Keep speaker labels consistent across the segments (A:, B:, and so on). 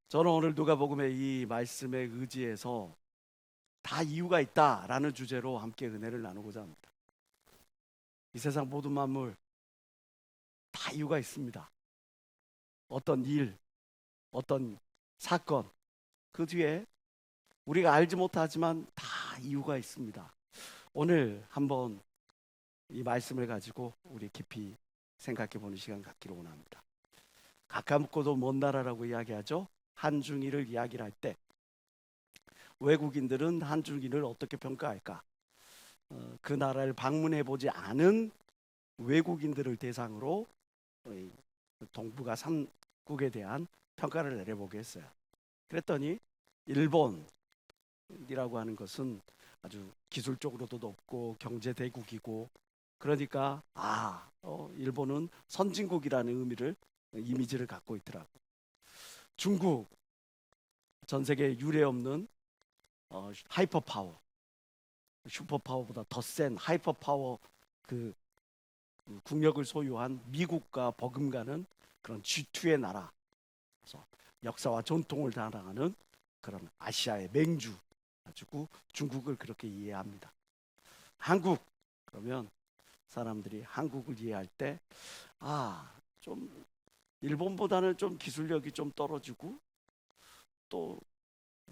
A: 저는 오늘 누가복음의 이 말씀에 의지해서 다 이유가 있다라는 주제로 함께 은혜를 나누고자 합니다. 이 세상 모든 만물 다 이유가 있습니다. 어떤 일, 어떤 사건, 그 뒤에 우리가 알지 못하지만 다 이유가 있습니다. 오늘 한번 이 말씀을 가지고 우리 깊이 생각해 보는 시간 갖기로 원합니다. 가깝고도 먼 나라라고 이야기하죠. 한중일을 이야기를 할 때 외국인들은 한중일을 어떻게 평가할까? 그 나라를 방문해 보지 않은 외국인들을 대상으로 동북아 3국에 대한 평가를 내려보게 했어요. 그랬더니 일본이라고 하는 것은 아주 기술적으로도 높고 경제 대국이고, 그러니까 일본은 선진국이라는 이미지를 갖고 있더라고. 중국, 전 세계 유례 없는 하이퍼 파워, 슈퍼 파워보다 더 센 하이퍼 파워, 그 국력을 소유한 미국과 버금가는 그런 G2의 나라, 그래서 역사와 전통을 자랑하는 그런 아시아의 맹주 가지고 중국을 그렇게 이해합니다. 한국, 그러면 사람들이 한국을 이해할 때 좀 일본보다는 좀 기술력이 좀 떨어지고, 또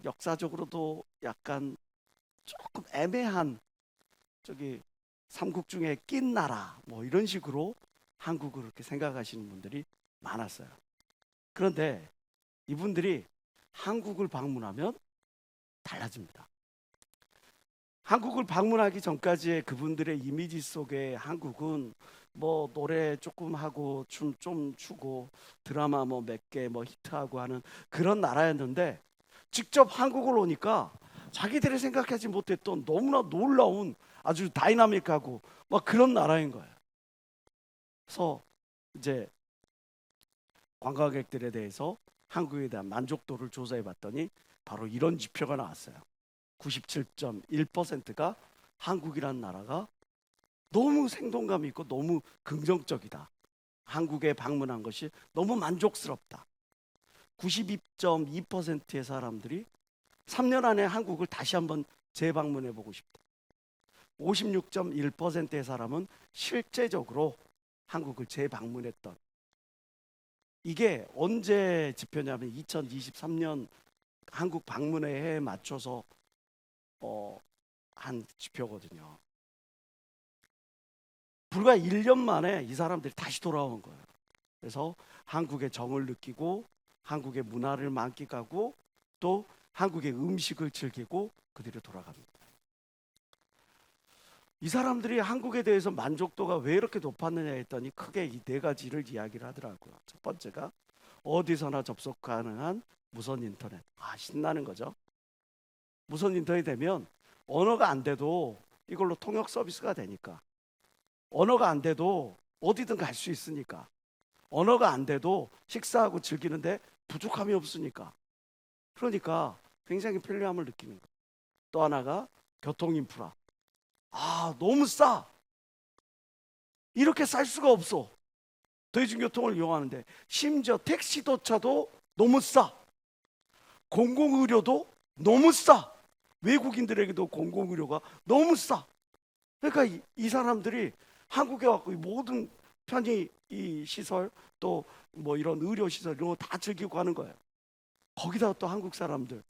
A: 역사적으로도 약간 조금 애매한 저기 삼국 중에 낀 나라, 뭐 이런 식으로 한국을 그렇게 생각하시는 분들이 많았어요. 그런데 이분들이 한국을 방문하면 달라집니다. 한국을 방문하기 전까지의 그분들의 이미지 속에 한국은 뭐 노래 조금 하고 춤 좀 추고 드라마 뭐 몇 개 뭐 히트하고 하는 그런 나라였는데, 직접 한국을 오니까 자기들이 생각하지 못했던 너무나 놀라운 아주 다이나믹하고 막 그런 나라인 거예요. 그래서 이제 관광객들에 대해서 한국에 대한 만족도를 조사해 봤더니 바로 이런 지표가 나왔어요. 97.1%가 한국이라는 나라가 너무 생동감 있고 너무 긍정적이다. 한국에 방문한 것이 너무 만족스럽다. 92.2%의 사람들이 3년 안에 한국을 다시 한번 재방문해 보고 싶다. 56.1%의 사람은 실제적으로 한국을 재방문했던, 이게 언제 지표냐면 2023년 한국 방문의 해에 맞춰서 한 지표거든요. 불과 1년 만에 이 사람들이 다시 돌아온 거예요. 그래서 한국의 정을 느끼고 한국의 문화를 만끽하고 또 한국의 음식을 즐기고 그 뒤로 돌아갑니다. 이 사람들이 한국에 대해서 만족도가 왜 이렇게 높았느냐 했더니 크게 이 네 가지를 이야기를 하더라고요. 첫 번째가 어디서나 접속 가능한 무선 인터넷. 신나는 거죠. 무선 인터넷이 되면 언어가 안 돼도 이걸로 통역 서비스가 되니까, 언어가 안 돼도 어디든 갈 수 있으니까, 언어가 안 돼도 식사하고 즐기는데 부족함이 없으니까, 그러니까 굉장히 편리함을 느끼는 거예요. 또 하나가 교통 인프라. 너무 싸. 이렇게 쌀 수가 없어. 대중교통을 이용하는데 심지어 택시도차도 너무 싸. 공공의료도 너무 싸. 외국인들에게도 공공의료가 너무 싸. 그러니까 이 사람들이 한국에 와서 모든 편의 이 시설, 또 뭐 이런 의료 시설 이런 거 다 즐기고 가는 거예요. 거기다가 또 한국 사람들,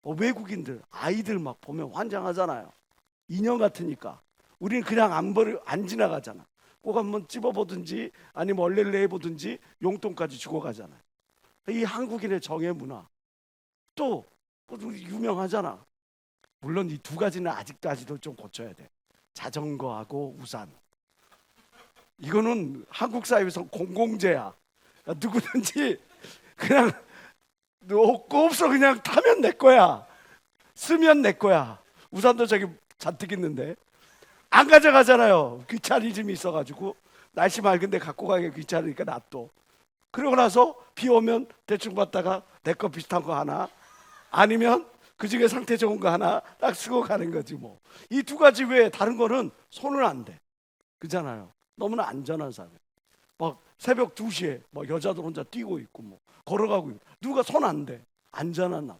A: 외국인들, 아이들 막 보면 환장하잖아요. 인형 같으니까. 우리는 그냥 안 지나가잖아. 꼭 한번 찝어보든지 아니면 얼레를 해보든지 용돈까지 주고 가잖아요. 이 한국인의 정의 문화 또 유명하잖아. 물론 이 두 가지는 아직도 좀 고쳐야 돼. 자전거하고 우산. 이거는 한국 사회에서 공공재야. 누구든지 그냥 없어 그냥 타면 내 거야. 쓰면 내 거야. 우산도 저기 잔뜩 있는데 안 가져가잖아요. 귀차니즘이 있어가지고 날씨 맑은데 갖고 가기 귀찮으니까 놔둬. 그러고 나서 비 오면 대충 봤다가 내 거 비슷한 거 하나, 아니면 그 중에 상태 좋은 거 하나 딱 쓰고 가는 거지 뭐. 이 두 가지 외에 다른 거는 손은 안 돼. 그잖아요. 너무나 안전한 사회. 막 새벽 2시에 막 여자들 혼자 뛰고 있고 뭐 걸어가고 있고 누가 손 안 대. 안전한 나라.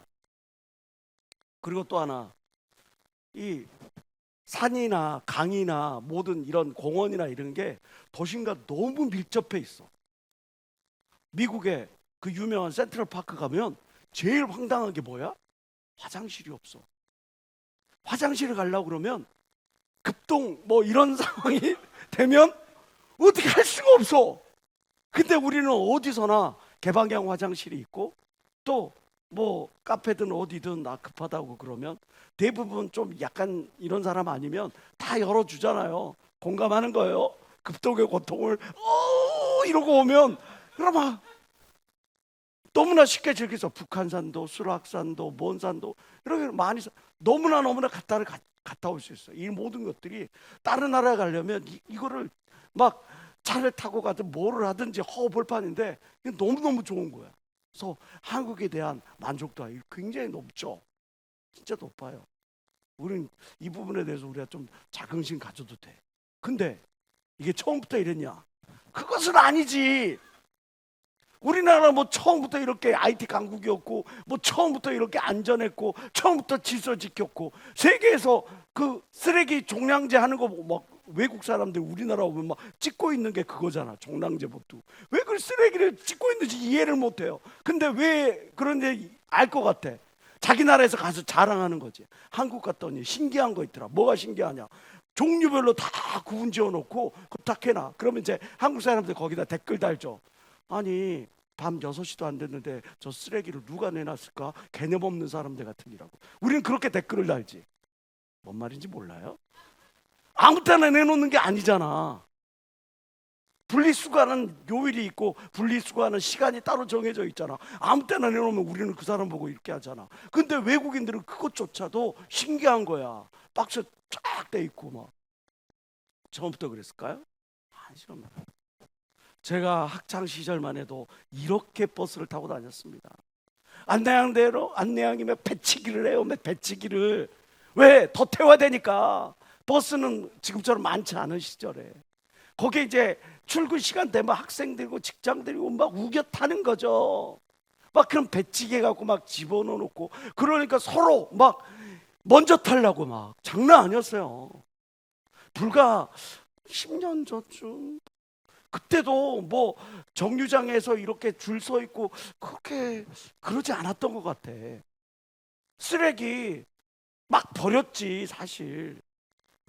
A: 그리고 또 하나, 이 산이나 강이나 모든 이런 공원이나 이런 게 도심과 너무 밀접해 있어. 미국의 그 유명한 센트럴파크 가면 제일 황당한 게 뭐야? 화장실이 없어. 화장실을 가려고 그러면 급동 뭐 이런 상황이 되면 어떻게 할 수가 없어. 근데 우리는 어디서나 개방형 화장실이 있고, 또 뭐 카페든 어디든 나 급하다고 그러면 대부분 좀 약간 이런 사람 아니면 다 열어주잖아요. 공감하는 거예요. 급동의 고통을 이러고 오면 그러면 너무나 쉽게 즐기죠. 북한산도, 수락산도, 먼산도 이렇게 많이 너무나 갔다 올 수 있어요. 이 모든 것들이 다른 나라에 가려면 이거를 막 차를 타고 가든 뭐를 하든지 허벌판인데 이게 너무너무 좋은 거야. 그래서 한국에 대한 만족도가 굉장히 높죠. 진짜 높아요. 우리는 이 부분에 대해서 우리가 좀 자긍심 가져도 돼. 근데 이게 처음부터 이랬냐? 그것은 아니지. 우리나라 뭐 처음부터 이렇게 IT 강국이었고, 뭐 처음부터 이렇게 안전했고, 처음부터 질서 지켰고, 세계에서 그 쓰레기 종량제 하는 거 막 외국 사람들 우리나라 오면 막 찍고 있는 게 그거잖아. 종량제 보트. 왜 그 쓰레기를 찍고 있는지 이해를 못 해요. 근데 왜 그런지 알 것 같아. 자기 나라에서 가서 자랑하는 거지. 한국 갔더니 신기한 거 있더라. 뭐가 신기하냐? 종류별로 다 구분 지어 놓고 딱 해놔. 그러면 이제 한국 사람들 거기다 댓글 달죠. 아니 밤 6시도 안 됐는데 저 쓰레기를 누가 내놨을까? 개념 없는 사람들 같으니라고. 우리는 그렇게 댓글을 달지. 뭔 말인지 몰라요? 아무 때나 내놓는 게 아니잖아. 분리수거하는 요일이 있고 분리수거하는 시간이 따로 정해져 있잖아. 아무 때나 내놓으면 우리는 그 사람 보고 이렇게 하잖아. 근데 외국인들은 그것조차도 신기한 거야. 박스 쫙 돼 있고 막. 처음부터 그랬을까요? 아니죠. 제가 학창 시절만 해도 이렇게 버스를 타고 다녔습니다. 안내양대로 안내양이면 배치기를 해요. 배치기를. 왜? 더 태워야 되니까. 버스는 지금처럼 많지 않은 시절에 거기에 이제 출근 시간 되면 학생들고 직장들이고 막 우겨 타는 거죠. 막 그런 배치기 갖고 막 집어넣어 놓고, 그러니까 서로 막 먼저 타려고 막 장난 아니었어요. 불과 10년 전쯤, 그때도 뭐 정류장에서 이렇게 줄 서 있고 그렇게 그러지 않았던 것 같아. 쓰레기 막 버렸지 사실.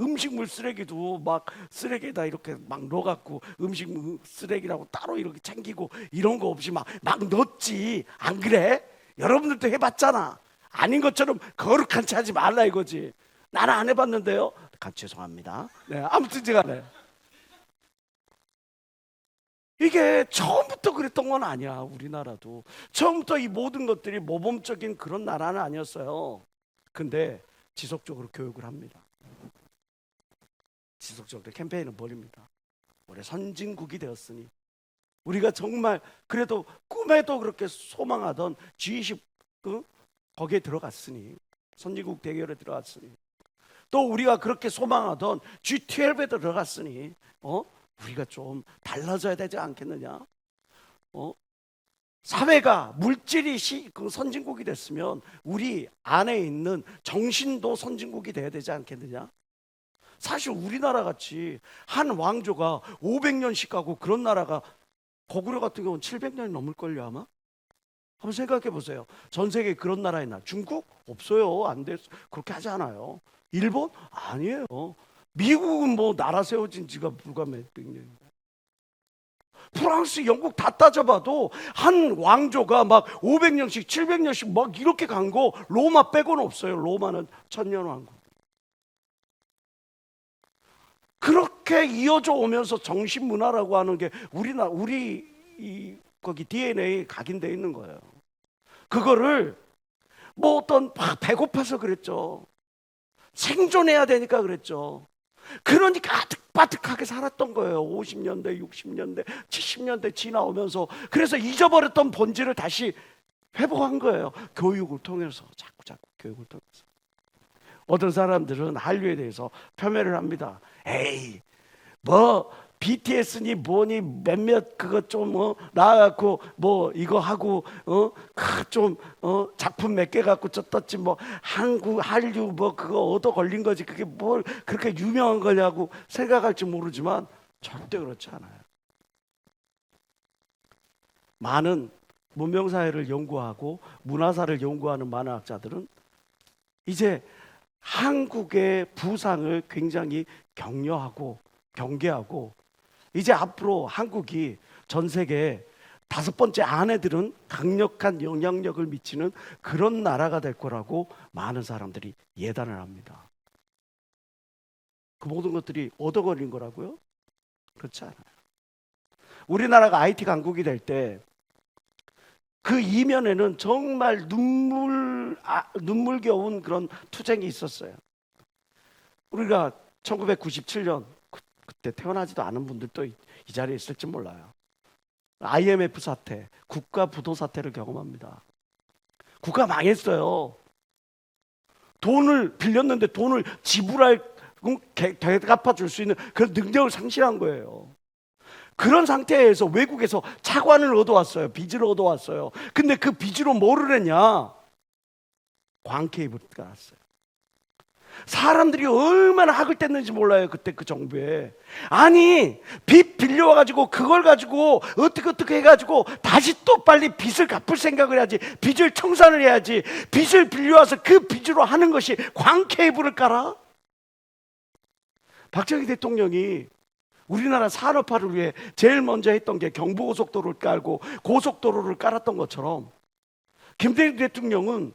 A: 음식물 쓰레기도 막 쓰레기에다 이렇게 막 넣어갖고 음식 쓰레기라고 따로 이렇게 챙기고 이런 거 없이 막 넣었지. 안 그래? 여러분들도 해봤잖아. 아닌 것처럼 거룩한 체 하지 말라 이거지. 나는 안 해봤는데요. 죄송합니다. 네, 아무튼 제가 이게 처음부터 그랬던 건 아니야. 우리나라도 처음부터 이 모든 것들이 모범적인 그런 나라는 아니었어요. 근데 지속적으로 교육을 합니다. 지속적으로 캠페인을 벌입니다. 올해 선진국이 되었으니 우리가 정말 그래도 꿈에도 그렇게 소망하던 G20 거기에 들어갔으니, 선진국 대결에 들어갔으니, 또 우리가 그렇게 소망하던 G12에 들어갔으니 우리가 좀 달라져야 되지 않겠느냐? 사회가 물질이 그 선진국이 됐으면 우리 안에 있는 정신도 선진국이 돼야 되지 않겠느냐? 사실 우리나라 같이 한 왕조가 500년씩 가고 그런 나라가, 고구려 같은 경우는 700년이 넘을걸요 아마? 한번 생각해 보세요. 전 세계에 그런 나라 있나? 중국? 없어요. 안 돼. 그렇게 하지 않아요. 일본? 아니에요. 미국은 뭐 나라 세워진 지가 불과 몇백 년인데. 프랑스, 영국 다 따져봐도 한 왕조가 막 500년씩 700년씩 막 이렇게 간 거 로마 빼고는 없어요. 로마는 1000년 왕국. 그렇게 이어져 오면서 정신문화라고 하는 게 우리 거기 DNA에 각인되어 있는 거예요. 그거를 뭐 어떤 막 배고파서 그랬죠. 생존해야 되니까 그랬죠. 그러니까 아득바득하게 살았던 거예요. 50년대, 60년대, 70년대 지나오면서. 그래서 잊어버렸던 본질을 다시 회복한 거예요. 교육을 통해서, 자꾸 교육을 통해서. 어떤 사람들은 한류에 대해서 폄훼를 합니다. 에이, 뭐 BTS니 뭐니 몇몇 그거 좀 나와갖고 뭐 이거 하고 좀 작품 몇 개 갖고 쪘떴지 뭐 한류 뭐 그거 얻어 걸린 거지 그게 뭘 그렇게 유명한 거냐고 생각할지 모르지만 절대 그렇지 않아요. 많은 문명사회를 연구하고 문화사를 연구하는 만화학자들은 이제 한국의 부상을 굉장히 격려하고 경계하고 이제 앞으로 한국이 전 세계 5번째 아내들은 강력한 영향력을 미치는 그런 나라가 될 거라고 많은 사람들이 예단을 합니다. 그 모든 것들이 얻어걸린 거라고요? 그렇지 않아요. 우리나라가 IT 강국이 될 때 그 이면에는 정말 눈물겨운 그런 투쟁이 있었어요. 우리가 1997년 그때 태어나지도 않은 분들도 이 자리에 있을지 몰라요. IMF 사태, 국가 부도 사태를 경험합니다. 국가 망했어요. 돈을 빌렸는데 돈을 지불할 되갚아 줄 수 있는 그런 능력을 상실한 거예요. 그런 상태에서 외국에서 차관을 얻어왔어요. 빚을 얻어왔어요. 근데 그 빚으로 뭐를 했냐? 광케이블을 깔았어요. 사람들이 얼마나 학을 뗐는지 몰라요. 그때 그 정부에. 아니 빚 빌려와가지고 그걸 가지고 어떻게 해가지고 다시 또 빨리 빚을 갚을 생각을 해야지. 빚을 청산을 해야지. 빚을 빌려와서 그 빚으로 하는 것이 광케이블을 깔아? 박정희 대통령이 우리나라 산업화를 위해 제일 먼저 했던 게 경부고속도로를 깔고 고속도로를 깔았던 것처럼 김대중 대통령은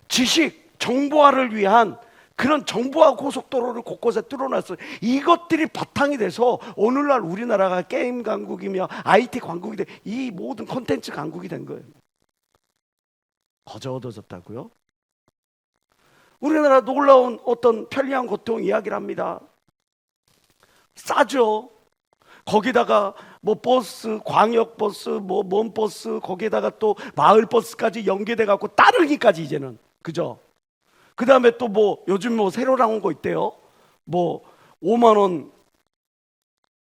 A: 지식, 정보화를 위한 그런 정보화 고속도로를 곳곳에 뚫어놨어요. 이것들이 바탕이 돼서 오늘날 우리나라가 게임 강국이며 IT 강국이 돼 이 모든 콘텐츠 강국이 된 거예요. 거저 얻어졌다고요? 우리나라 놀라운 어떤 편리한 교통 이야기를 합니다. 싸죠. 거기다가 뭐 버스, 광역버스, 뭐 먼 버스, 거기에다가 또 마을버스까지 연계돼 갖고 따르기까지 이제는 그죠? 그 다음에 또 뭐 요즘 뭐 새로 나온 거 있대요. 뭐 5만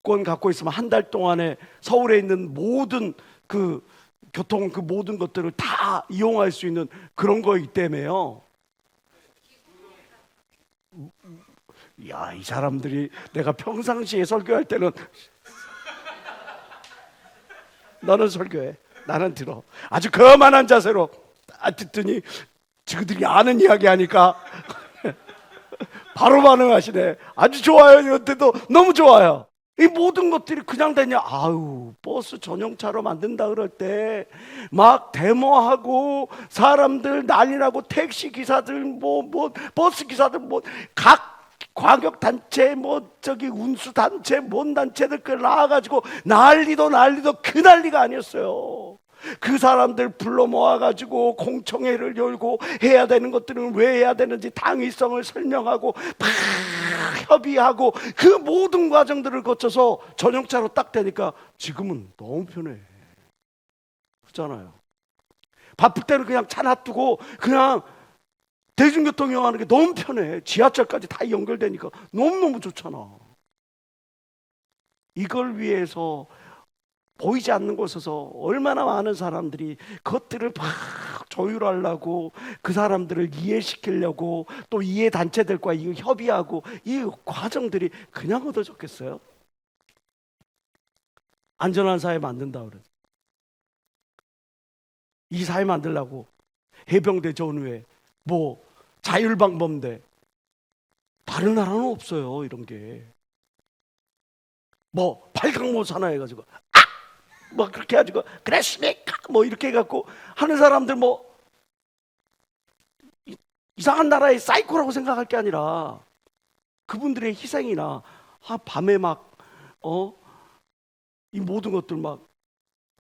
A: 원권 갖고 있으면 한 달 동안에 서울에 있는 모든 그 교통 그 모든 것들을 다 이용할 수 있는 그런 거 있다며요. 야, 이 사람들이 내가 평상시에 설교할 때는 너는 설교해, 나는 들어. 아주 거만한 자세로 듣더니 저들이 아는 이야기 하니까 바로 반응하시네. 아주 좋아요. 이것도 너무 좋아요. 이 모든 것들이 그냥 되냐? 아유, 버스 전용차로 만든다 그럴 때 막 데모하고 사람들 난리 나고 택시 기사들 뭐 버스 기사들 뭐 각 광역 단체 뭐 저기 운수 단체 뭔 단체들 그 나와가지고 난리도 그 난리가 아니었어요. 그 사람들 불러 모아가지고 공청회를 열고 해야 되는 것들은 왜 해야 되는지 당위성을 설명하고 막 협의하고 그 모든 과정들을 거쳐서 전용차로 딱 되니까 지금은 너무 편해. 그렇잖아요. 바쁠 때는 그냥 차 놔두고 그냥 대중교통 이용하는 게 너무 편해. 지하철까지 다 연결되니까 너무너무 좋잖아. 이걸 위해서 보이지 않는 곳에서 얼마나 많은 사람들이 그것들을 막 조율하려고 그 사람들을 이해시키려고 또 이해단체들과 협의하고 이 과정들이 그냥 얻어졌겠어요? 안전한 사회 만든다 그래. 이 사회 만들려고 해병대 전후에 뭐 자율방범대 다른 나라는 없어요. 이런 게 뭐 팔강모 산하 해가지고 뭐 그렇게 해가지고 그랬습니까? 뭐 이렇게 해갖고 하는 사람들 뭐 이상한 나라의 사이코라고 생각할 게 아니라 그분들의 희생이나 밤에 막 이 모든 것들 막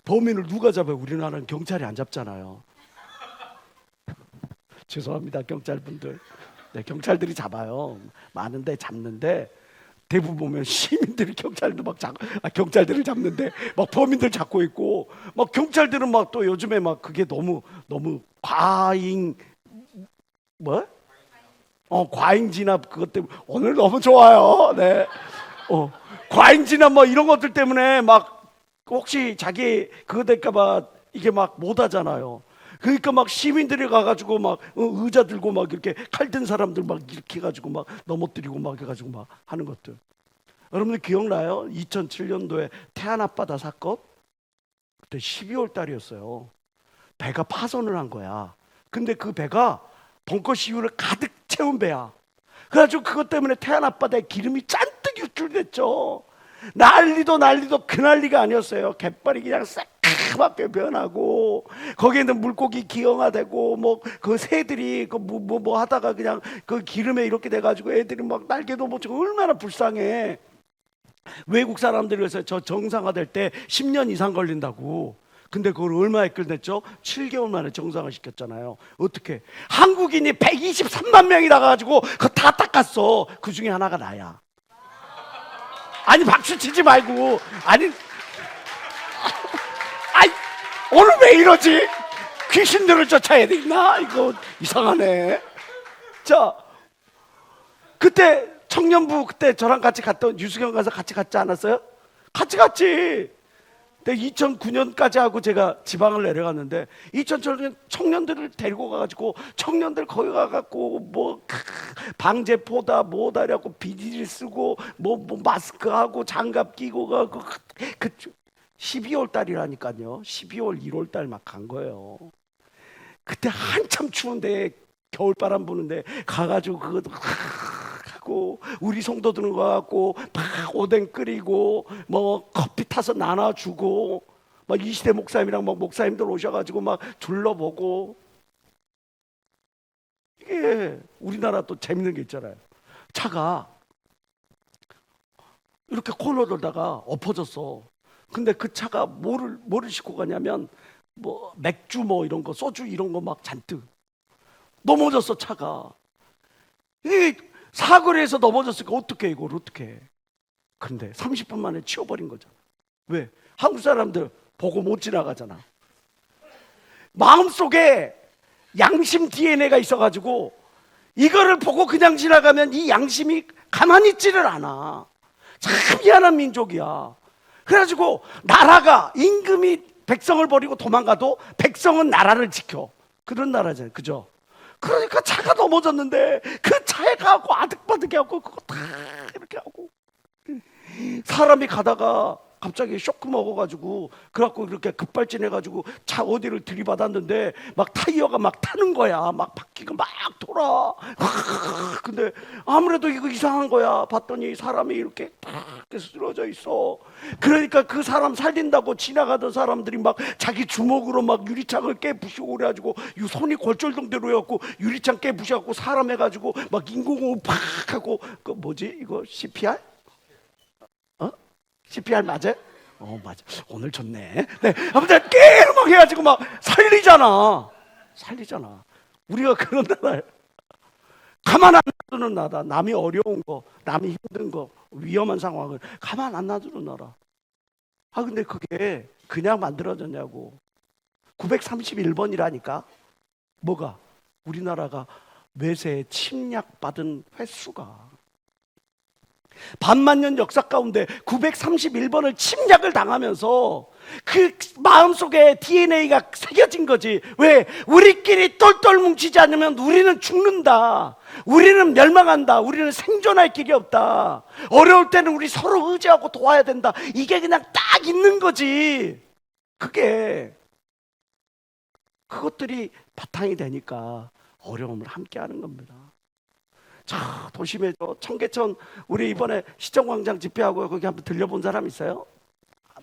A: 범인을 누가 잡아요? 우리나라는 경찰이 안 잡잖아요. 죄송합니다, 경찰분들. 네, 경찰들이 잡아요. 많은데 잡는데 대부분 보면 시민들이 경찰도 막 경찰들을 잡는데 막 범인들 잡고 있고 막 경찰들은 막 또 요즘에 막 그게 너무 과잉 과잉 진압 그것 때문에 오늘 너무 좋아요. 네. 과잉지나 뭐 이런 것들 때문에 막 혹시 자기 그거 될까봐 이게 막 못하잖아요. 그러니까 막 시민들이 가가지고 막 의자 들고 막 이렇게 칼 든 사람들 막 이렇게 해가지고 막 넘어뜨리고 막 해가지고 막 하는 것들. 여러분들 기억나요? 2007년도에 태안 앞바다 사건? 그때 12월 달이었어요. 배가 파손을 한 거야. 근데 그 배가 벙커CU를 가득 채운 배야. 그래가지고 그것 때문에 태안 앞바다에 기름이 잔뜩 유출됐죠. 난리도 그 난리가 아니었어요. 갯벌이 그냥 새까맣게 변하고 거기에는 물고기 기형아되고 뭐 그 새들이 그 뭐 하다가 그냥 그 기름에 이렇게 돼가지고 애들이 막 날개도 못 치고 얼마나 불쌍해. 외국 사람들이 그래서 저 정상화될 때 10년 이상 걸린다고. 근데 그걸 얼마에 끝냈죠? 7개월 만에 정상화 시켰잖아요. 어떻게? 한국인이 123만 명이 나가가지고 그거 다 닦았어. 그 중에 하나가 나야. 아니 박수 치지 말고. 아니 오늘 왜 이러지? 귀신들을 쫓아야 되나? 이거 이상하네. 자, 그때 청년부 그때 저랑 같이 갔던 유수경 가서 같이 갔지 않았어요? 같이 갔지. 근데 2009년까지 하고 제가 지방을 내려갔는데 2007년 청년들을 데리고 가가지고 청년들 거기 가갖고 뭐 방제포다 뭐다라고 비닐 쓰고 뭐 마스크 하고 장갑 끼고 가고 그 12월 달이라니까요. 12월 1월 달 막 간 거예요. 그때 한참 추운데 겨울바람 부는데 가가지고 그것도 하고 우리 성도들은 가갖고 막 오뎅 끓이고 뭐 커피 타서 나눠주고 막 이시대 목사님이랑 막 목사님들 오셔가지고 막 둘러보고. 이게 우리나라 또 재밌는 게 있잖아요. 차가 이렇게 코너로다가 엎어졌어. 근데 그 차가 뭐를 싣고 가냐면 뭐 맥주 뭐 이런 거 소주 이런 거 막 잔뜩 넘어졌어 차가. 이 사거리에서 넘어졌으니까 어떻게 이걸 어떻게 해. 근데 30분 만에 치워버린 거잖아. 왜? 한국 사람들 보고 못 지나가잖아. 마음속에 양심 DNA가 있어가지고 이거를 보고 그냥 지나가면 이 양심이 가만히 있지를 않아. 참 미안한 민족이야. 그래가지고 나라가 임금이 백성을 버리고 도망가도 백성은 나라를 지켜. 그런 나라잖아요. 그죠? 그러니까 차가 넘어졌는데 그 차에 가고 아득바득해 하고 그거 다 이렇게 하고 사람이 가다가 갑자기 쇼크 먹어가지고 그래갖고 이렇게 급발진해가지고 차 어디를 들이받았는데 막 타이어가 막 타는 거야. 막 바퀴가 막 돌아. 근데 아무래도 이거 이상한 거야. 봤더니 사람이 이렇게 딱 쓰러져 있어. 그러니까 그 사람 살린다고 지나가던 사람들이 막 자기 주먹으로 막 유리창을 깨부시고 그래가지고 손이 골절동대로 해갖고 유리창 깨부셔갖고 사람 해가지고 막 인공호흡 팍 하고 그 뭐지 이거 CPR? CPR 맞아요? 맞아. 오늘 좋네. 네, 아무튼 깨르막 해가지고 막 살리잖아. 우리가 그런 나라예요. 가만 안 놔두는 나라. 남이 어려운 거, 남이 힘든 거, 위험한 상황을 가만 안 놔두는 나라. 근데 그게 그냥 만들어졌냐고. 931번이라니까. 뭐가? 우리나라가 외세에 침략받은 횟수가 반만년 역사 가운데 931번을 침략을 당하면서 그 마음속에 DNA가 새겨진 거지. 왜? 우리끼리 똘똘 뭉치지 않으면 우리는 죽는다. 우리는 멸망한다. 우리는 생존할 길이 없다. 어려울 때는 우리 서로 의지하고 도와야 된다. 이게 그냥 딱 있는 거지. 그것들이 바탕이 되니까 어려움을 함께 하는 겁니다. 자, 도심에 청계천 우리 이번에 시청광장 집회하고 거기 한번 들려본 사람 있어요?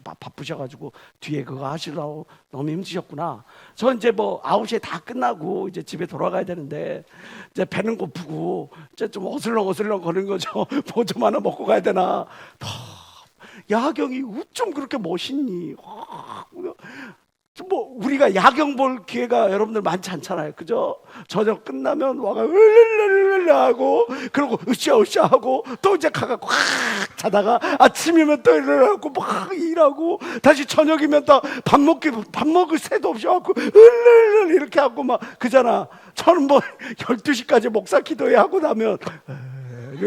A: 바쁘셔가지고 뒤에 그거 하시려고 너무 힘드셨구나. 저 이제 뭐 9시에 다 끝나고 이제 집에 돌아가야 되는데 이제 배는 고프고 이제 좀 어슬렁 거리는 거죠. 뭐 좀 하나 먹고 가야 되나. 야경이 어쩜 그렇게 멋있니? 뭐 우리가 야경 볼 기회가 여러분들 많지 않잖아요. 그죠? 저녁 끝나면 와가 을을을을 하고 그러고 으쌰으쌰 하고 또 이제 가갖고 자다가 아침이면 또 일어나고 막 일하고 다시 저녁이면 또 밥 먹을 새도 없이 하고 을을을 이렇게 하고 막 그잖아. 저는 뭐 12시까지 목사 기도회 하고 나면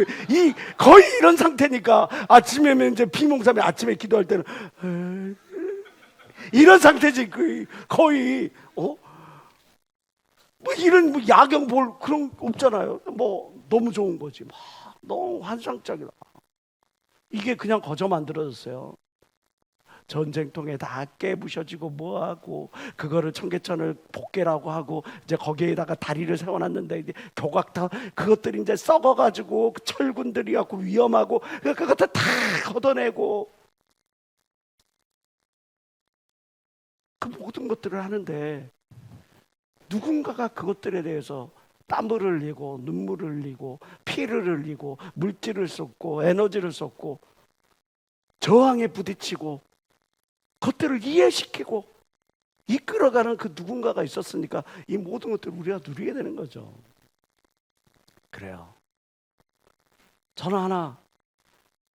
A: 이 거의 이런 상태니까 아침에면 이제 비몽사몽 아침에 기도할 때는 이런 상태지 거의 뭐 이런 뭐 야경 볼 그런 거 없잖아요. 뭐 너무 좋은 거지. 막 너무 환상적이다. 이게 그냥 거저 만들어졌어요. 전쟁통에 다 깨부셔지고 뭐하고 그거를 청계천을 복개라고 하고 이제 거기에다가 다리를 세워놨는데 이제 교각 다 그것들이 이제 썩어가지고 그 철군들이 갖고 위험하고 그것들 다 걷어내고 그 모든 것들을 하는데 누군가가 그것들에 대해서 땀을 흘리고 눈물을 흘리고 피를 흘리고 물질을 쏟고 에너지를 쏟고 저항에 부딪히고 그것들을 이해시키고 이끌어가는 그 누군가가 있었으니까 이 모든 것들을 우리가 누리게 되는 거죠. 그래요. 저는 하나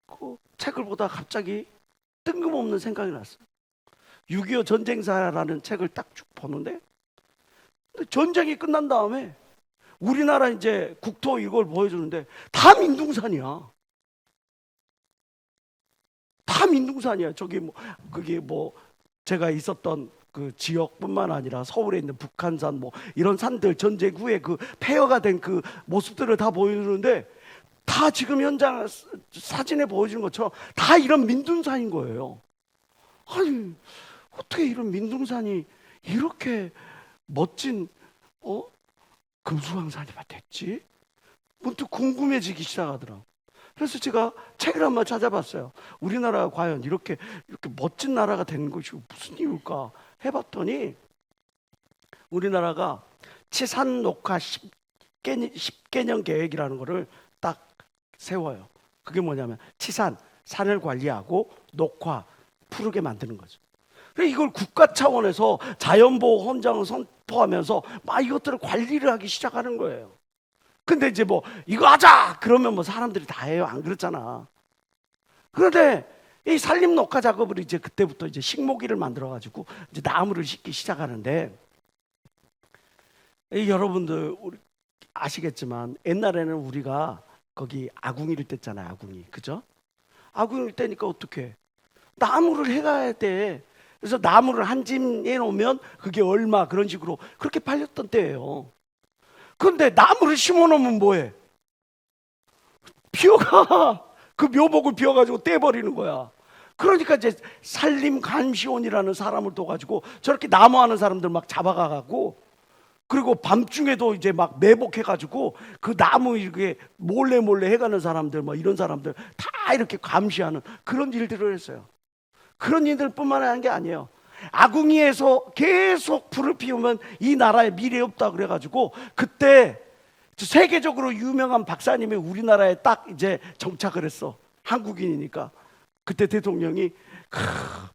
A: 그 책을 보다 갑자기 뜬금없는 생각이 났어요. 6.25 전쟁사라는 책을 딱 쭉 보는데 전쟁이 끝난 다음에 우리나라 이제 국토 이걸 보여주는데 다 민둥산이야. 다 민둥산이야. 저기 뭐 그게 뭐 제가 있었던 그 지역뿐만 아니라 서울에 있는 북한산 뭐 이런 산들 전쟁 후에 그 폐허가 된 그 모습들을 다 보여주는데 다 지금 현장 사진에 보여주는 것처럼 다 이런 민둥산인 거예요. 아니 어떻게 이런 민둥산이 이렇게 멋진 금수강산이 됐지? 문득 궁금해지기 시작하더라고. 그래서 제가 책을 한번 찾아봤어요. 우리나라가 과연 이렇게 멋진 나라가 된 것이 무슨 이유일까 해봤더니 우리나라가 치산 녹화 10개년 계획이라는 거를 딱 세워요. 그게 뭐냐면 치산, 산을 관리하고 녹화, 푸르게 만드는 거죠. 그래서 이걸 국가 차원에서 자연보호 헌장을 선포하면서 막 이것들을 관리를 하기 시작하는 거예요. 근데 이제 뭐 이거 하자 그러면 뭐 사람들이 다 해요. 안 그렇잖아. 그런데 이 산림 녹화 작업을 이제 그때부터 이제 식목일을 만들어 가지고 이제 나무를 심기 시작하는데 여러분들 아시겠지만 옛날에는 우리가 거기 아궁이를 뗐잖아요. 아궁이. 그죠? 아궁이를 떼니까 어떻게 나무를 해가야 돼. 그래서 나무를 한 짐에 놓으면 그게 얼마 그런 식으로 그렇게 팔렸던 때예요. 그런데 나무를 심어 놓으면 뭐해? 비어가. 그 묘목을 비워가지고 떼버리는 거야. 그러니까 이제 산림감시원이라는 사람을 둬가지고 저렇게 나무하는 사람들 막 잡아가고 그리고 밤중에도 이제 막 매복해가지고 그 나무 이렇게 몰래 해가는 사람들 뭐 이런 사람들 다 이렇게 감시하는 그런 일들을 했어요. 그런 일들뿐만 아닌 게 아니에요. 아궁이에서 계속 불을 피우면 이 나라에 미래 없다 그래가지고 그때 세계적으로 유명한 박사님이 우리나라에 딱 이제 정착을 했어. 한국인이니까. 그때 대통령이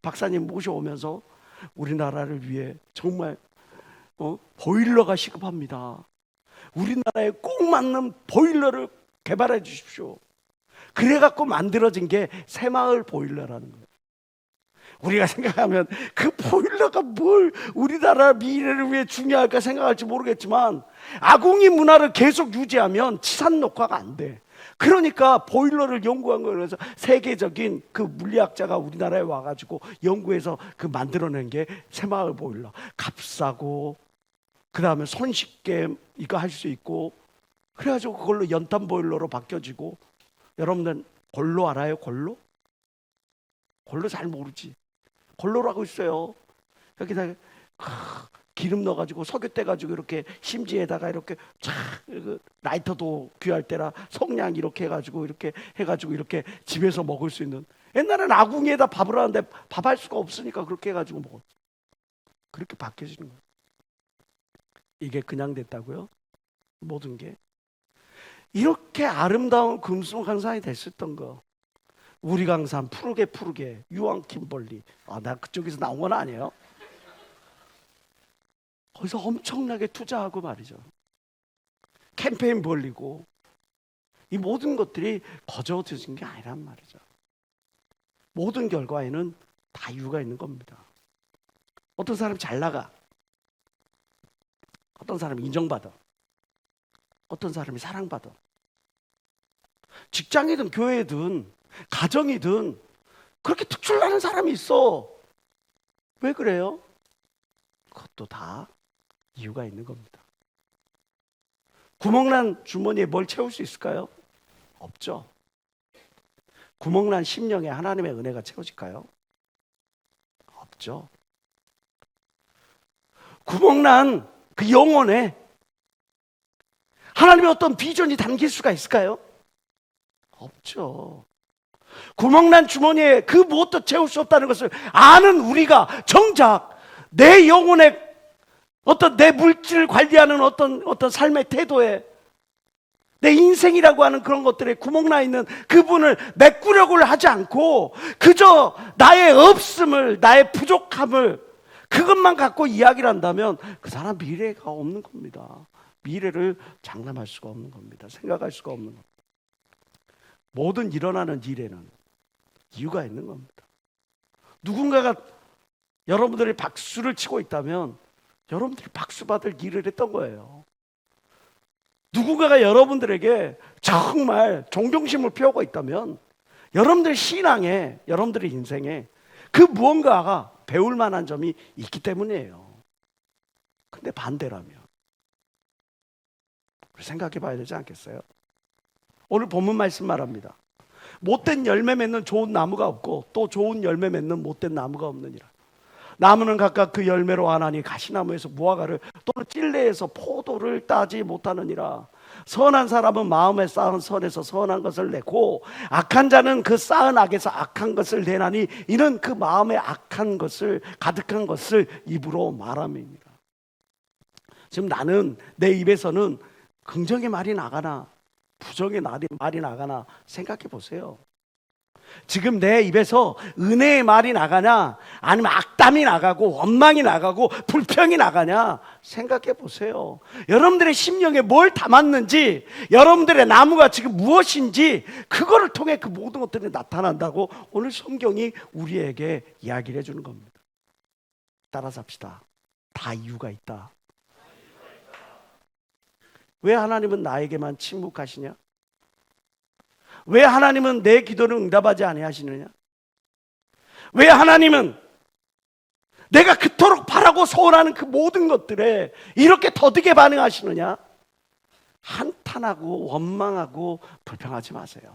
A: 박사님 모셔오면서 우리나라를 위해 정말 보일러가 시급합니다. 우리나라에 꼭 맞는 보일러를 개발해 주십시오. 그래갖고 만들어진 게 새마을 보일러라는 거예요. 우리가 생각하면 그 보일러가 뭘 우리나라 미래를 위해 중요할까 생각할지 모르겠지만 아궁이 문화를 계속 유지하면 치산 녹화가 안 돼. 그러니까 보일러를 연구한 거예요. 그래서 세계적인 그 물리학자가 우리나라에 와가지고 연구해서 그 만들어낸 게 새마을 보일러. 값싸고 그 다음에 손쉽게 이거 할 수 있고 그래가지고 그걸로 연탄 보일러로 바뀌어지고 여러분들 골로 알아요? 골로? 골로 잘 모르지. 골로라고 있어요. 여기다 기름 넣어가지고 석유 떼가지고 이렇게 심지에다가 이렇게 쫙 라이터도 귀할 때라 성냥 이렇게 해가지고 이렇게 집에서 먹을 수 있는. 옛날엔 아궁이에다 밥을 하는데 밥할 수가 없으니까 그렇게 해가지고 먹었어. 그렇게 바뀌어지는 거예요. 이게 그냥 됐다고요? 모든 게 이렇게 아름다운 금수강산이 됐었던 거. 우리 강산 푸르게 유황 킴벌리. 나 그쪽에서 나온 건 아니에요. 거기서 엄청나게 투자하고 말이죠. 캠페인 벌리고 이 모든 것들이 거저 되진 게 아니란 말이죠. 모든 결과에는 다 이유가 있는 겁니다. 어떤 사람이 잘 나가, 어떤 사람이 인정받아, 어떤 사람이 사랑받아. 직장이든 교회든 가정이든 그렇게 특출나는 사람이 있어. 왜 그래요? 그것도 다 이유가 있는 겁니다. 구멍난 주머니에 뭘 채울 수 있을까요? 없죠. 구멍난 심령에 하나님의 은혜가 채워질까요? 없죠. 구멍난 그 영혼에 하나님의 어떤 비전이 담길 수가 있을까요? 없죠. 구멍난 주머니에 그 무엇도 채울 수 없다는 것을 아는 우리가 정작 내 영혼의 어떤 내 물질을 관리하는 어떤 삶의 태도에 내 인생이라고 하는 그런 것들에 구멍나 있는 그분을 메꾸려고 하지 않고 그저 나의 없음을, 나의 부족함을 그것만 갖고 이야기를 한다면 그 사람 미래가 없는 겁니다. 미래를 장담할 수가 없는 겁니다. 생각할 수가 없는 겁니다. 모든 일어나는 일에는 이유가 있는 겁니다. 누군가가 여러분들이 박수를 치고 있다면 여러분들이 박수 받을 일을 했던 거예요. 누군가가 여러분들에게 정말 존경심을 표하고 있다면 여러분들 신앙에, 여러분들의 인생에 그 무언가가 배울 만한 점이 있기 때문이에요. 근데 반대라면 생각해 봐야 되지 않겠어요? 오늘 본문 말씀 말합니다. 못된 열매 맺는 좋은 나무가 없고 또 좋은 열매 맺는 못된 나무가 없느니라. 나무는 각각 그 열매로 아나니 가시나무에서 무화과를 또는 찔레에서 포도를 따지 못하느니라. 선한 사람은 마음에 쌓은 선에서 선한 것을 내고 악한 자는 그 쌓은 악에서 악한 것을 내나니 이는 그 마음에 악한 것을 가득한 것을 입으로 말함이니라. 지금 나는 내 입에서는 긍정의 말이 나가나 부정의 말이 나가나 생각해 보세요. 지금 내 입에서 은혜의 말이 나가냐 아니면 악담이 나가고 원망이 나가고 불평이 나가냐 생각해 보세요. 여러분들의 심령에 뭘 담았는지, 여러분들의 나무가 지금 무엇인지 그거를 통해 그 모든 것들이 나타난다고 오늘 성경이 우리에게 이야기를 해주는 겁니다. 따라서 합시다. 다 이유가 있다. 왜 하나님은 나에게만 침묵하시냐? 왜 하나님은 내 기도를 응답하지 아니하시느냐? 왜 하나님은 내가 그토록 바라고 소원하는 그 모든 것들에 이렇게 더디게 반응하시느냐? 한탄하고 원망하고 불평하지 마세요.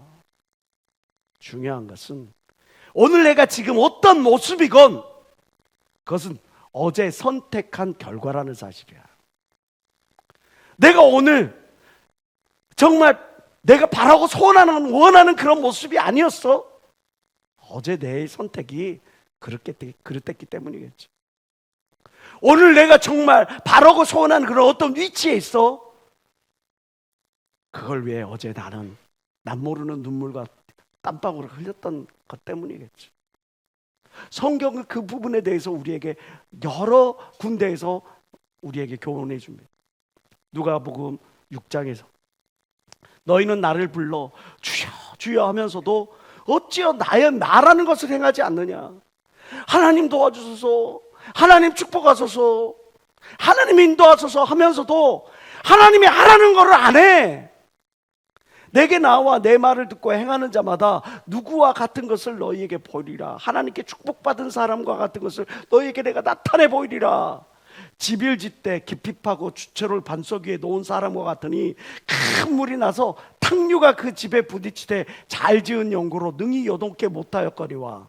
A: 중요한 것은 오늘 내가 지금 어떤 모습이건 그것은 어제 선택한 결과라는 사실이야. 내가 오늘 정말 내가 바라고 소원하는 원하는 그런 모습이 아니었어. 어제 내 선택이 그랬기 때문이겠죠. 오늘 내가 정말 바라고 소원하는 그런 어떤 위치에 있어. 그걸 위해 어제 나는 남 모르는 눈물과 땀방울을 흘렸던 것 때문이겠죠. 성경은 그 부분에 대해서 우리에게 여러 군데에서 우리에게 교훈해 줍니다. 누가복음 6장에서 너희는 나를 불러 주여 주여 하면서도 어찌여 나라는 것을 행하지 않느냐. 하나님 도와주소서, 하나님 축복하소서, 하나님 인도하소서 하면서도 하나님이 하라는 것을 안 해. 내게 나와 내 말을 듣고 행하는 자마다 누구와 같은 것을 너희에게 보이리라. 하나님께 축복받은 사람과 같은 것을 너희에게 내가 나타내 보이리라. 집을 짓되 깊이 파고 주철을 반석 위에 놓은 사람과 같으니 큰 물이 나서 탕류가 그 집에 부딪히되 잘 지은 연고로 능히 요동케 못하였거니와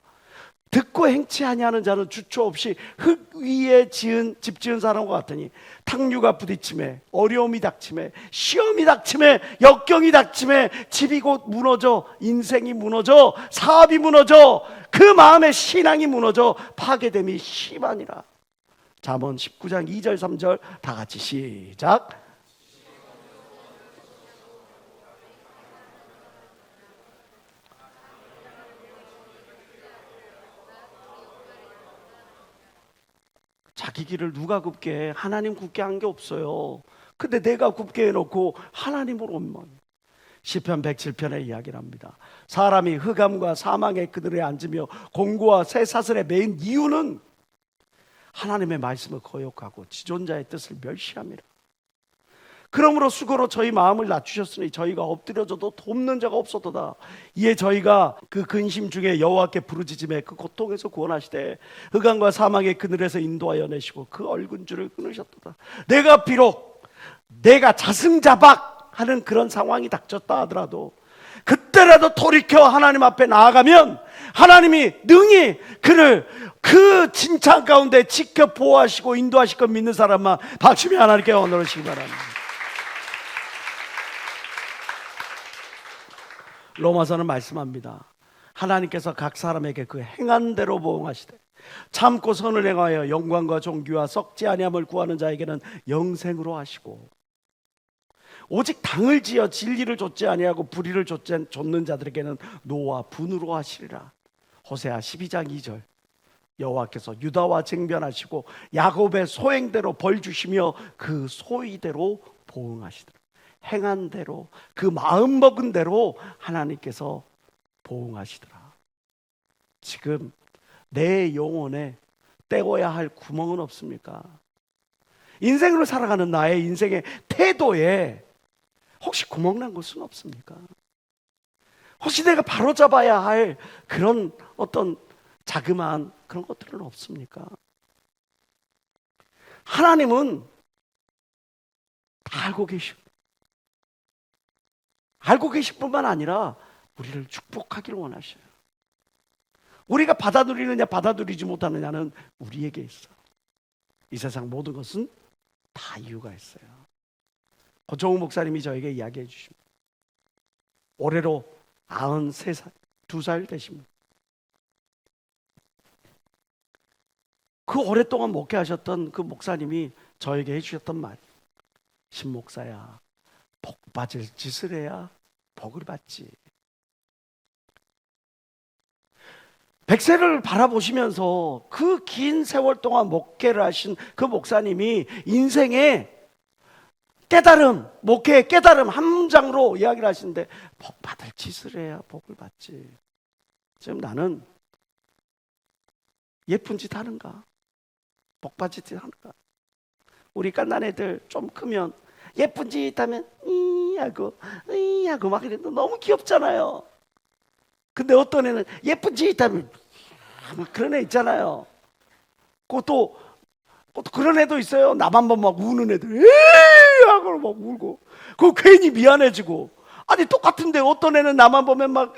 A: 듣고 행치 아니하는 자는 주초 없이 흙 위에 집 지은 사람과 같으니 탕류가 부딪힘에 어려움이 닥침에 시험이 닥침에 역경이 닥침에 집이 곧 무너져 인생이 무너져 사업이 무너져 그 마음의 신앙이 무너져 파괴됨이 심하니라. 잠언 19장 2절 3절 다 같이 시작. 자기 길을 누가 굽게 해? 하나님 굽게 한 게 없어요. 근데 내가 굽게 해놓고 하나님을 원망. 시편 107편의 이야기를 합니다. 사람이 흑암과 사망의 그늘에 앉으며 공고와 쇠사슬에 매인 이유는 하나님의 말씀을 거역하고 지존자의 뜻을 멸시합니다. 그러므로 수고로 저희 마음을 낮추셨으니 저희가 엎드려져도 돕는 자가 없었도다. 이에 저희가 그 근심 중에 여호와께 부르짖음에 그 고통에서 구원하시되 흑암과 사망의 그늘에서 인도하여 내시고 그 얼굴줄을 끊으셨도다. 내가 비록 내가 자승자박하는 그런 상황이 닥쳤다 하더라도 그때라도 돌이켜 하나님 앞에 나아가면 하나님이 능히 그를 그 진창 가운데 지켜 보호하시고 인도하실 것 믿는 사람만 박수며 하나님께 원하시기 바랍니다. 로마서는 말씀합니다. 하나님께서 각 사람에게 그 행한 대로 보응하시되 참고 선을 행하여 영광과 존귀와 썩지 아니함을 구하는 자에게는 영생으로 하시고 오직 당을 지어 진리를 좇지 아니하고 불의를 좇는 자들에게는 노와 분으로 하시리라. 호세아 12장 2절. 여호와께서 유다와 쟁변하시고 야곱의 소행대로 벌 주시며 그 소의대로 보응하시더라. 행한 대로 그 마음 먹은 대로 하나님께서 보응하시더라. 지금 내 영혼에 떼어야 할 구멍은 없습니까? 인생을 살아가는 나의 인생의 태도에 혹시 구멍난 곳은 없습니까? 혹시 내가 바로잡아야 할 그런 어떤 자그마한 그런 것들은 없습니까? 하나님은 다 알고 계실 뿐만 아니라 우리를 축복하기를 원하셔요. 우리가 받아들이느냐 받아들이지 못하느냐는 우리에게 있어. 이 세상 모든 것은 다 이유가 있어요. 고종욱 목사님이 저에게 이야기해 주십니다. 올해로 93살, 2살 되십니다. 그 오랫동안 목회하셨던 그 목사님이 저에게 해주셨던 말, 신목사야, 복 받을 짓을 해야 복을 받지. 100세를 바라보시면서 그 긴 세월 동안 목회를 하신 그 목사님이 인생의 깨달음, 목회의 깨달음 한 문장으로 이야기를 하시는데 복 받을 짓을 해야 복을 받지. 지금 나는 예쁜 짓 하는가? 복 받을 짓 하는가? 우리 갓난 애들 좀 크면 예쁜 짓 하면 하고 막 이랬는데 너무 귀엽잖아요. 근데 어떤 애는 예쁜 짓 하면 그런 애 있잖아요. 그것도 그런 애도 있어요. 나만 보면 막 우는 애들 에이 하고 막 울고 그거 괜히 미안해지고. 아니 똑같은데 어떤 애는 나만 보면 막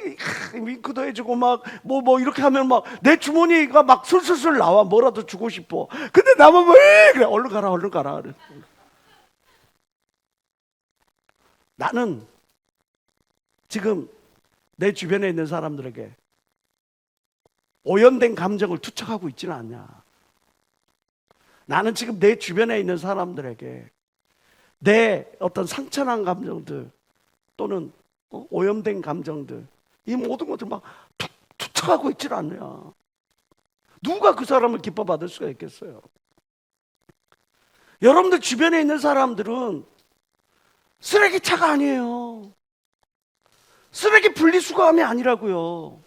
A: 윙크도 해주고 막 뭐 이렇게 하면 막 내 주머니가 막 술술술 나와. 뭐라도 주고 싶어. 근데 나만 보면 그래 얼른 가라 그래. 나는 지금 내 주변에 있는 사람들에게 오염된 감정을 투척하고 있지는 않냐. 나는 지금 내 주변에 있는 사람들에게 내 어떤 상처난 감정들 또는 오염된 감정들, 이 모든 것들 막 투척하고 있지는 않냐. 누가 그 사람을 기뻐 받을 수가 있겠어요? 여러분들 주변에 있는 사람들은 쓰레기차가 아니에요. 쓰레기 분리수거함이 아니라고요.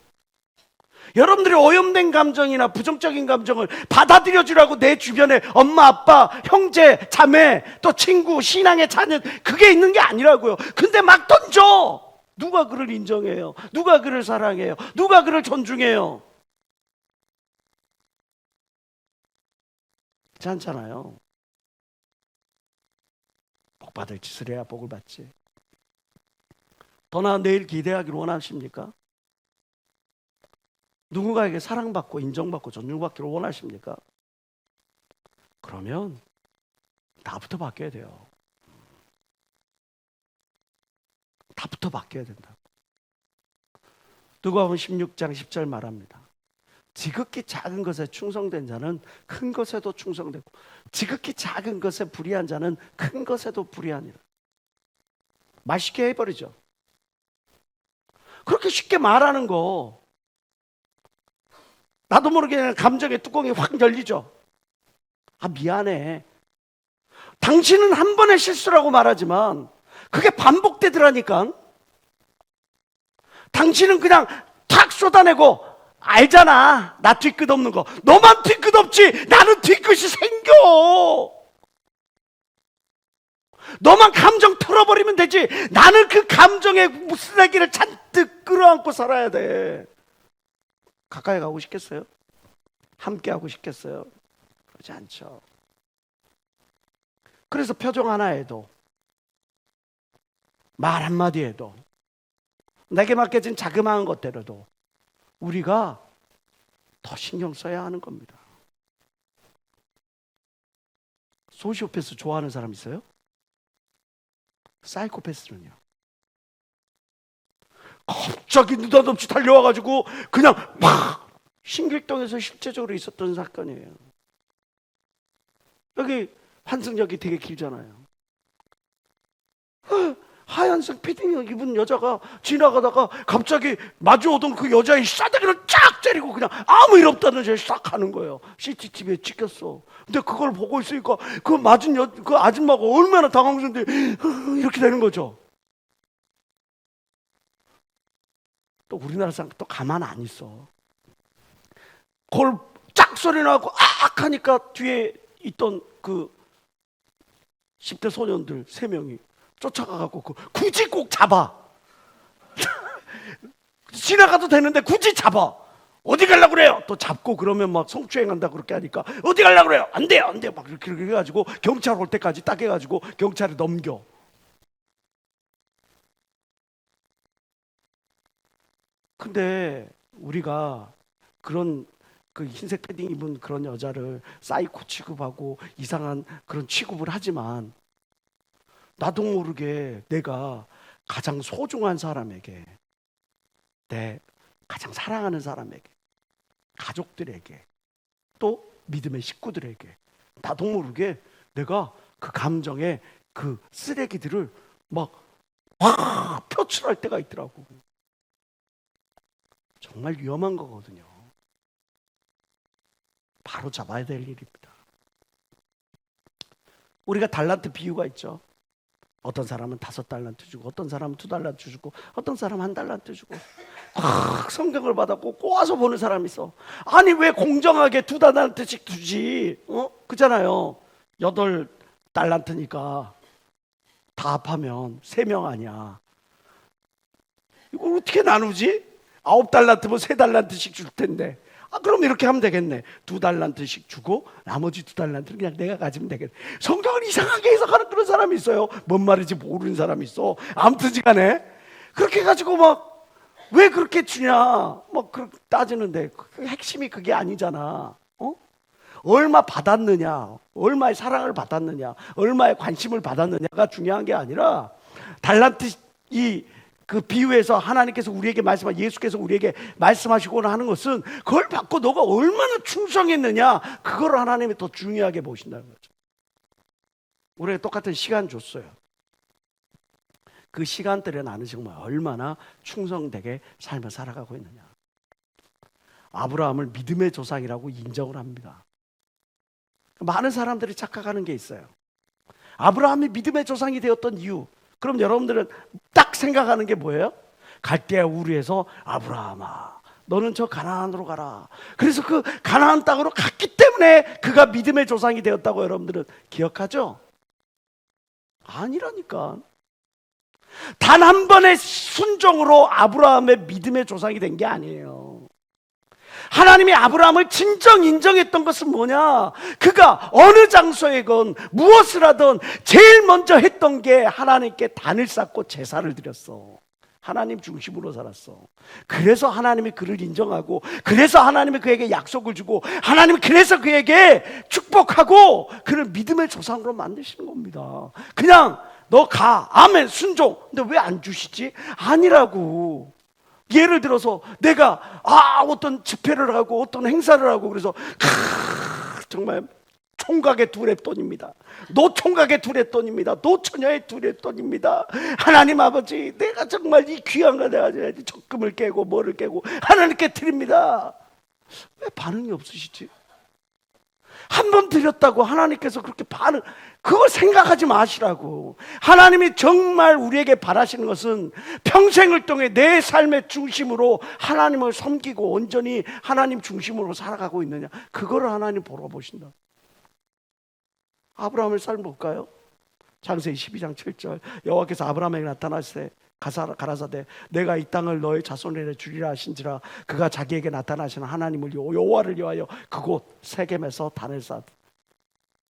A: 여러분들이 오염된 감정이나 부정적인 감정을 받아들여주라고 내 주변에 엄마, 아빠, 형제, 자매, 또 친구, 신앙의 자녀 그게 있는 게 아니라고요. 근데 막 던져. 누가 그를 인정해요? 누가 그를 사랑해요? 누가 그를 존중해요? 그렇지 않잖아요. 복 받을 짓을 해야 복을 받지. 더 나은 내일 기대하기를 원하십니까? 누군가에게 사랑받고 인정받고 존중받기를 원하십니까? 그러면 나부터 바뀌어야 돼요. 나부터 바뀌어야 된다. 누가복음 16장 10절 말합니다. 지극히 작은 것에 충성된 자는 큰 것에도 충성되고 지극히 작은 것에 불의한 자는 큰 것에도 불의하니라. 말 쉽게 해버리죠. 그렇게 쉽게 말하는 거 나도 모르게 감정의 뚜껑이 확 열리죠. 아 미안해. 당신은 한 번의 실수라고 말하지만 그게 반복되더라니까. 당신은 그냥 탁 쏟아내고 알잖아. 나 뒤끝 없는 거. 너만 뒤끝 없지. 나는 뒤끝이 생겨. 너만 감정 털어버리면 되지. 나는 그 감정의 쓰레기를 잔뜩 끌어안고 살아야 돼. 가까이 가고 싶겠어요? 함께 하고 싶겠어요? 그러지 않죠. 그래서 표정 하나에도, 말 한마디에도, 내게 맡겨진 자그마한 것대로도 우리가 더 신경 써야 하는 겁니다. 소시오패스 좋아하는 사람 있어요? 사이코패스는요? 갑자기 느닷없이 달려와가지고 그냥 막 신길동에서 실제적으로 있었던 사건이에요. 여기 환승역이 되게 길잖아요. 하얀색 패딩 입은 여자가 지나가다가 갑자기 마주오던 그 여자의 싸대기를 쫙 때리고 그냥 아무 일 없다는 듯이 싹 가는 거예요. CCTV에 찍혔어. 근데 그걸 보고 있으니까 그 맞은 그 아줌마가 얼마나 당황스러운데 이렇게 되는 거죠. 또 우리나라 사람 또 가만 안 있어. 그걸 짝 소리 나고 악 하니까 뒤에 있던 그 10대 소년들 3명이 쫓아가갖고 굳이 꼭 잡아. 지나가도 되는데 굳이 잡아. 어디 가려고 그래요? 또 잡고 그러면 막 성추행한다 그렇게 하니까 어디 가려고 그래요? 안 돼요, 안 돼요. 막 이렇게 해가지고 경찰 올 때까지 딱 해가지고 경찰에 넘겨. 근데 우리가 그런 그 흰색 패딩 입은 그런 여자를 사이코 취급하고 이상한 그런 취급을 하지만 나도 모르게 내가 가장 소중한 사람에게, 내 가장 사랑하는 사람에게, 가족들에게, 또 믿음의 식구들에게 나도 모르게 내가 그 감정의 그 쓰레기들을 막 표출할 때가 있더라고. 정말 위험한 거거든요. 바로 잡아야 될 일입니다. 우리가 달란트 비유가 있죠. 어떤 사람은 5달란트 주고, 어떤 사람은 2달란트 주고, 어떤 사람은 1달란트 주고, 성경을 받았고 꼬아서 보는 사람이 있어. 아니 왜 공정하게 2달란트씩 주지? 그잖아요. 8달란트니까 다 합하면 3명 아니야. 이걸 어떻게 나누지? 9달란트면 3달란트씩 줄 텐데. 그럼 이렇게 하면 되겠네. 2달란트씩 주고 나머지 2달란트는 그냥 내가 가지면 되겠네. 성경을 이상하게 해석하는 그런 사람이 있어요. 뭔 말인지 모르는 사람이 있어. 아무튼 간에 그렇게 해가지고 막 왜 그렇게 주냐 막 그렇게 따지는데 그 핵심이 그게 아니잖아. 얼마 받았느냐, 얼마의 사랑을 받았느냐, 얼마의 관심을 받았느냐가 중요한 게 아니라, 달란트 그 비유에서 하나님께서 우리에게 말씀하신, 예수께서 우리에게 말씀하시고는 하는 것은 그걸 받고 너가 얼마나 충성했느냐, 그걸 하나님이 더 중요하게 보신다는 거죠. 우리가 똑같은 시간 줬어요. 그 시간들에 나는 정말 얼마나 충성되게 삶을 살아가고 있느냐. 아브라함을 믿음의 조상이라고 인정을 합니다. 많은 사람들이 착각하는 게 있어요. 아브라함이 믿음의 조상이 되었던 이유, 그럼 여러분들은 딱 생각하는 게 뭐예요? 갈대아 우르에서 아브라함아 너는 저 가나안으로 가라. 그래서 그 가나안 땅으로 갔기 때문에 그가 믿음의 조상이 되었다고 여러분들은 기억하죠? 아니라니까. 단 한 번의 순종으로 아브라함의 믿음의 조상이 된 게 아니에요. 하나님이 아브라함을 진정 인정했던 것은 뭐냐? 그가 어느 장소에건 무엇을 하든 제일 먼저 했던 게 하나님께 단을 쌓고 제사를 드렸어. 하나님 중심으로 살았어. 그래서 하나님이 그를 인정하고, 그래서 하나님이 그에게 약속을 주고, 하나님이 그래서 그에게 축복하고 그를 믿음의 조상으로 만드시는 겁니다. 그냥 너 가, 아멘, 순종. 근데 왜 안 주시지? 아니라고. 예를 들어서 내가 어떤 집회를 하고 어떤 행사를 하고 그래서 정말 총각의 두레돈입니다. 노총각의 두레돈입니다. 노처녀의 두레돈입니다. 하나님 아버지, 내가 정말 이 귀한 걸 내가 적금을 깨고 뭐를 깨고 하나님께 드립니다. 왜 반응이 없으시지? 한 번 드렸다고 하나님께서 그렇게 그걸 생각하지 마시라고. 하나님이 정말 우리에게 바라시는 것은 평생을 통해 내 삶의 중심으로 하나님을 섬기고 온전히 하나님 중심으로 살아가고 있느냐, 그거를 하나님 보러 보신다. 아브라함의 삶 볼까요? 창세기 12장 7절 여호와께서 아브라함에게 나타나시되 가라사대 내가 이 땅을 너의 자손에게 주리라 하신지라 그가 자기에게 나타나시는 하나님을 여호와를 위하여 그곳 세겜에서 단을 쌓았다.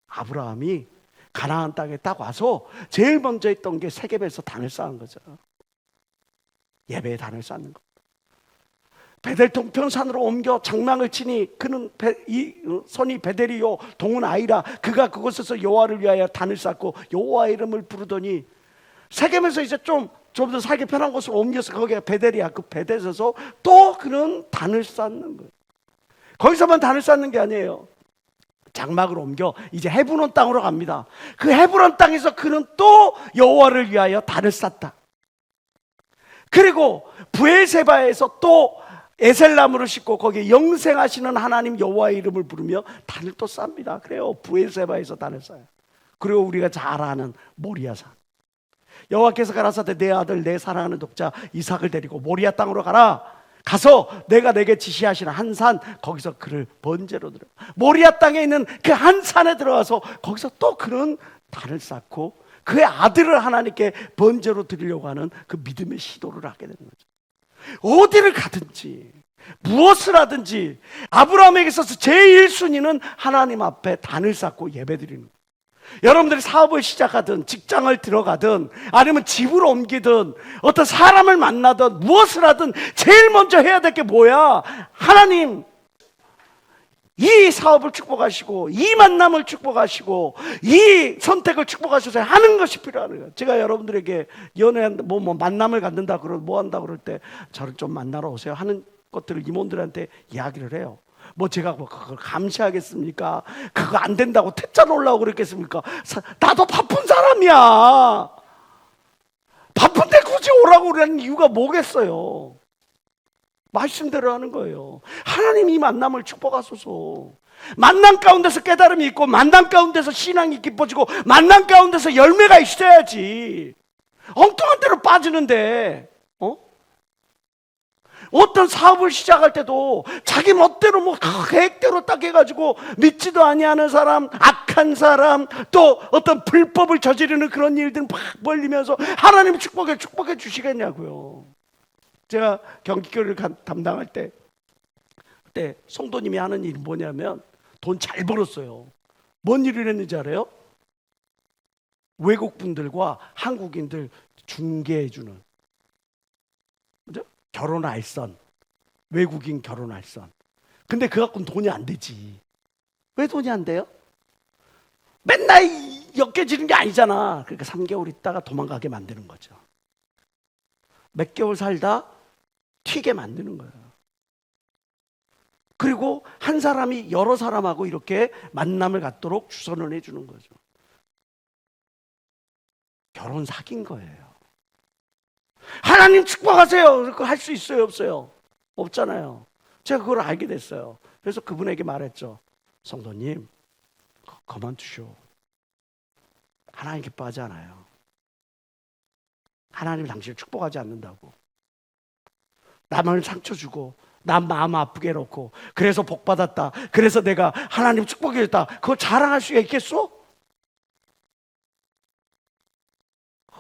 A: 아브라함이 가나안 땅에 딱 와서 제일 먼저 했던 게 세겜에서 단을 쌓은 거죠. 예배의 단을 쌓는 거. 베델 동편산으로 옮겨 장막을 치니 그는 선이 베델이요 동은 아이라 그가 그곳에서 여호와를 위하여 단을 쌓고 여호와의 이름을 부르더니 세겜에서 이제 좀 더 살기 편한 곳으로 옮겨서 거기가 베델이야. 그 베델에서 또 그는 단을 쌓는 거예요. 거기서만 단을 쌓는 게 아니에요. 장막을 옮겨 이제 헤브론 땅으로 갑니다. 그 헤브론 땅에서 그는 또 여호와를 위하여 단을 쌓다. 그리고 브엘세바에서 또 에셀나무를 싣고 거기에 영생하시는 하나님 여호와의 이름을 부르며 단을 또 쌉니다. 그래요. 브엘세바에서 단을 쌓아요. 그리고 우리가 잘 아는 모리아산. 여호와께서 가라사대 내 아들 내 사랑하는 독자 이삭을 데리고 모리아 땅으로 가라. 가서 내가 내게 지시하시는 한 산 거기서 그를 번제로 드려. 모리아 땅에 있는 그 한 산에 들어가서 거기서 또 그는 단을 쌓고 그의 아들을 하나님께 번제로 드리려고 하는 그 믿음의 시도를 하게 되는 거죠. 어디를 가든지 무엇을 하든지 아브라함에게 있어서 제1순위는 하나님 앞에 단을 쌓고 예배드리는 거예요. 여러분들이 사업을 시작하든 직장을 들어가든 아니면 집을 옮기든 어떤 사람을 만나든 무엇을 하든 제일 먼저 해야 될 게 뭐야? 하나님 이 사업을 축복하시고 이 만남을 축복하시고 이 선택을 축복하셔서 하는 것이 필요한 거예요. 제가 여러분들에게 연애 뭐 만남을 갖는다 그러 뭐 한다 그럴 때 저를 좀 만나러 오세요 하는 것들을 임원들한테 이야기를 해요. 뭐 제가 뭐 그걸 감시하겠습니까? 그거 안 된다고 퇴짜 놓으려고 그랬겠습니까? 나도 바쁜 사람이야. 바쁜데 굳이 오라고 그러는 이유가 뭐겠어요? 말씀대로 하는 거예요. 하나님 이 만남을 축복하소서. 만남 가운데서 깨달음이 있고 만남 가운데서 신앙이 깊어지고 만남 가운데서 열매가 있어야지. 엉뚱한 데로 빠지는데 어떤 사업을 시작할 때도 자기 멋대로 뭐 계획대로 딱 해가지고 믿지도 아니하는 사람, 악한 사람, 또 어떤 불법을 저지르는 그런 일들 막 벌리면서 하나님 축복해 주시겠냐고요. 제가 경기교회를 담당할 때 그때 성도님이 하는 일이 뭐냐면 돈 잘 벌었어요. 뭔 일을 했는지 알아요? 외국 분들과 한국인들 중개해주는 결혼 알선, 외국인 결혼 알선. 근데 그 갖고는 돈이 안 되지. 왜 돈이 안 돼요? 맨날 엮여지는 게 아니잖아. 그러니까 3개월 있다가 도망가게 만드는 거죠. 몇 개월 살다 튀게 만드는 거예요. 그리고 한 사람이 여러 사람하고 이렇게 만남을 갖도록 주선을 해주는 거죠. 결혼 사귄 거예요. 하나님 축복하세요. 그거 할 수 있어요, 없어요? 없잖아요. 제가 그걸 알게 됐어요. 그래서 그분에게 말했죠. 성도님, 그만두시오. 하나님 기뻐하지 않아요. 하나님 당신을 축복하지 않는다고. 남을 상처 주고 남 마음 아프게 해놓고 그래서 복 받았다. 그래서 내가 하나님 축복해줬다. 그거 자랑할 수가 있겠어?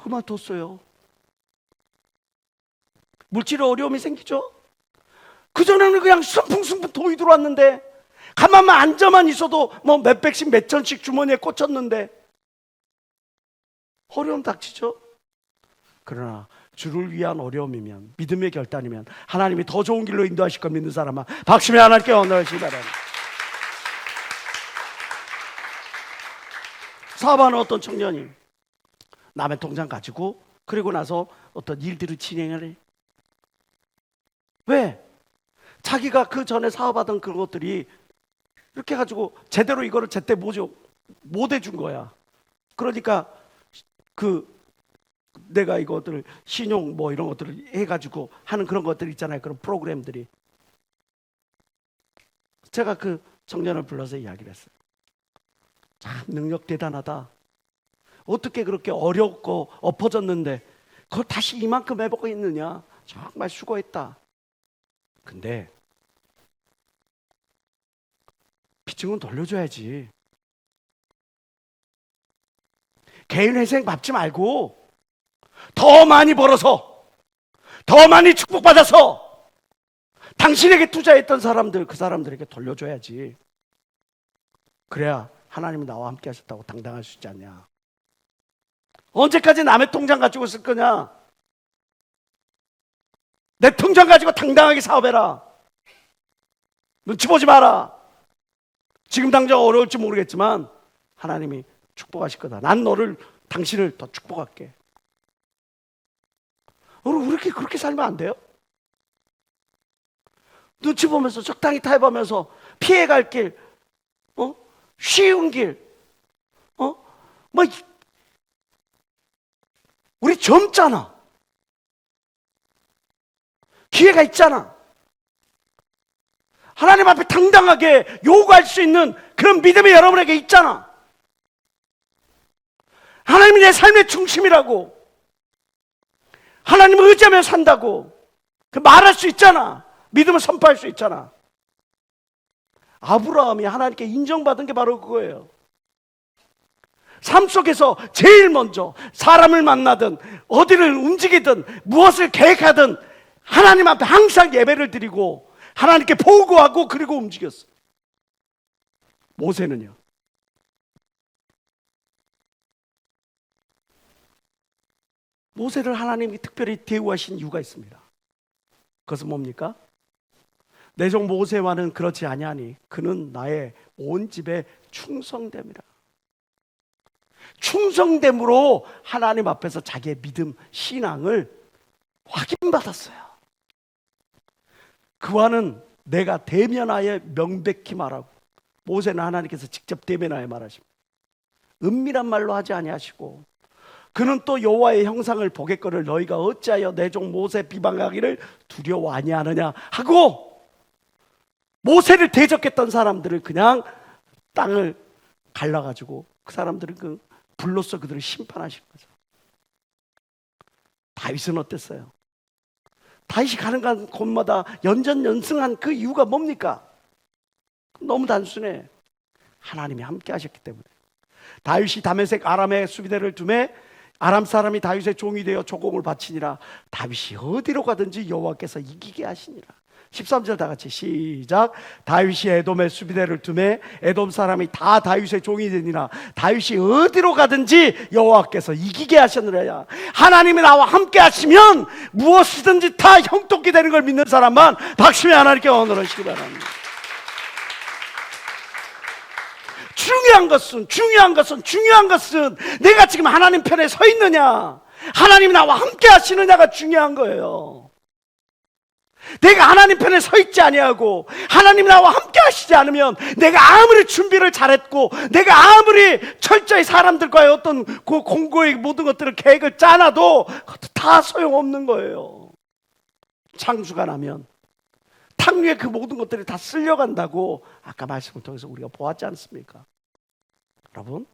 A: 그만뒀어요. 물질의 어려움이 생기죠. 그전에는 그냥 순풍순풍 돈이 들어왔는데 가만만 앉아만 있어도 뭐 몇백씩 몇천씩 주머니에 꽂혔는데 어려움 닥치죠. 그러나 주를 위한 어려움이면 믿음의 결단이면 하나님이 더 좋은 길로 인도하실 걸 믿는 사람아 박수며 하나님께 원하시기 바랍니다. 사업하는 어떤 청년이 남의 통장 가지고 그리고 나서 어떤 일들을 진행을 해. 왜? 자기가 그 전에 사업하던 그런 것들이 이렇게 해가지고 제대로 이거를 제때 못 해준 거야. 그러니까 내가 이것들을 신용 뭐 이런 것들을 해가지고 하는 그런 것들 있잖아요. 그런 프로그램들이. 제가 그 청년을 불러서 이야기를 했어요. 참 능력 대단하다. 어떻게 그렇게 어렵고 엎어졌는데 그걸 다시 이만큼 해보고 있느냐. 정말 수고했다. 근데 비중은 돌려줘야지. 개인 회생 밟지 말고 더 많이 벌어서 더 많이 축복받아서 당신에게 투자했던 사람들, 그 사람들에게 돌려줘야지. 그래야 하나님이 나와 함께 하셨다고 당당할 수 있지 않냐. 언제까지 남의 통장 가지고 쓸 거냐. 내 통장 가지고 당당하게 사업해라. 눈치 보지 마라. 지금 당장 어려울지 모르겠지만 하나님이 축복하실 거다. 난 당신을 더 축복할게. 우리 그렇게 살면 안 돼요? 눈치 보면서 적당히 타협하면서 피해갈 길, 쉬운 길, 우리 젊잖아. 기회가 있잖아. 하나님 앞에 당당하게 요구할 수 있는 그런 믿음이 여러분에게 있잖아. 하나님이 내 삶의 중심이라고, 하나님을 의지하며 산다고 그 말할 수 있잖아. 믿음을 선포할 수 있잖아. 아브라함이 하나님께 인정받은 게 바로 그거예요. 삶 속에서 제일 먼저 사람을 만나든 어디를 움직이든 무엇을 계획하든 하나님 앞에 항상 예배를 드리고 하나님께 보고하고 그리고 움직였어. 모세는요? 모세를 하나님이 특별히 대우하신 이유가 있습니다. 그것은 뭡니까? 내 종 모세와는 그렇지 아니하니 그는 나의 온 집에 충성됨이라. 충성됨으로 하나님 앞에서 자기의 믿음, 신앙을 확인받았어요. 그와는 내가 대면하여 명백히 말하고, 모세는 하나님께서 직접 대면하여 말하십니다. 은밀한 말로 하지 아니하시고, 그는 또 여호와의 형상을 보겠거늘 너희가 어찌하여 내 종 모세 비방하기를 두려워 아니하느냐 하고, 모세를 대적했던 사람들을 그냥 땅을 갈라가지고 그 사람들은 그 불로써 그들을 심판하신 거죠. 다윗은 어땠어요? 다윗이 가는 곳마다 연전연승한 그 이유가 뭡니까? 너무 단순해. 하나님이 함께 하셨기 때문에. 다윗이 다메섹 아람의 수비대를 두매 아람 사람이 다윗의 종이 되어 조공을 바치니라. 다윗이 어디로 가든지 여호와께서 이기게 하시니라. 13절 다 같이 시작. 다윗이 에돔의 수비대를 두매 에돔 사람이 다 다윗의 종이 되니라. 다윗이 어디로 가든지 여호와께서 이기게 하셨느라. 하나님이 나와 함께 하시면 무엇이든지 다 형통케 되는 걸 믿는 사람만 박수며 하나님께 언어하시기 바랍니다. 중요한 것은 내가 지금 하나님 편에 서 있느냐, 하나님이 나와 함께 하시느냐가 중요한 거예요. 내가 하나님 편에 서 있지 아니하고 하나님 나와 함께 하시지 않으면 내가 아무리 준비를 잘했고 내가 아무리 철저히 사람들과의 어떤 그 공고의 모든 것들을 계획을 짜놔도 그것도 다 소용없는 거예요. 창수가 나면 탕류의 그 모든 것들이 다 쓸려간다고 아까 말씀을 통해서 우리가 보았지 않습니까? 여러분,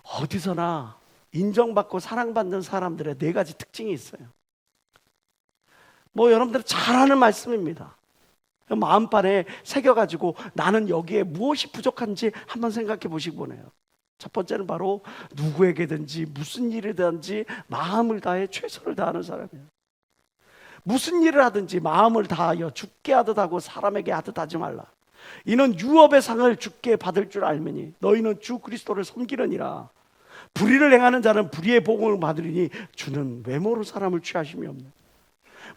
A: 어디서나 인정받고 사랑받는 사람들의 네 가지 특징이 있어요. 여러분들 잘 아는 말씀입니다. 마음판에 새겨가지고 나는 여기에 무엇이 부족한지 한번 생각해 보시기 원해요. 첫 번째는 바로 누구에게든지 무슨 일이든지 마음을 다해 최선을 다하는 사람이에요. 무슨 일을 하든지 마음을 다하여 주께 하듯 하고 사람에게 하듯 하지 말라. 이는 유업의 상을 주께 받을 줄 알매니 너희는 주 그리스도를 섬기느니라. 불의를 행하는 자는 불의의 보응을 받으리니 주는 외모로 사람을 취하심이 없네.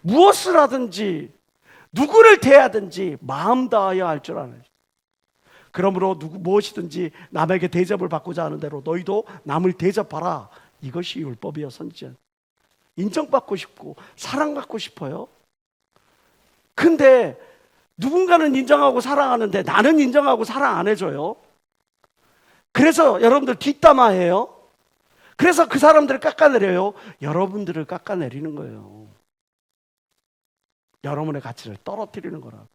A: 무엇을 하든지 누구를 대하든지 마음 다하여 할 줄 아는. 그러므로 무엇이든지 남에게 대접을 받고자 하는 대로 너희도 남을 대접하라. 이것이 율법이여 선지자. 인정받고 싶고 사랑받고 싶어요. 근데 누군가는 인정하고 사랑하는데 나는 인정하고 사랑 안 해줘요. 그래서 여러분들 뒷담화해요. 그래서 그 사람들을 깎아내려요. 여러분들을 깎아내리는 거예요. 여러분의 가치를 떨어뜨리는 거라고.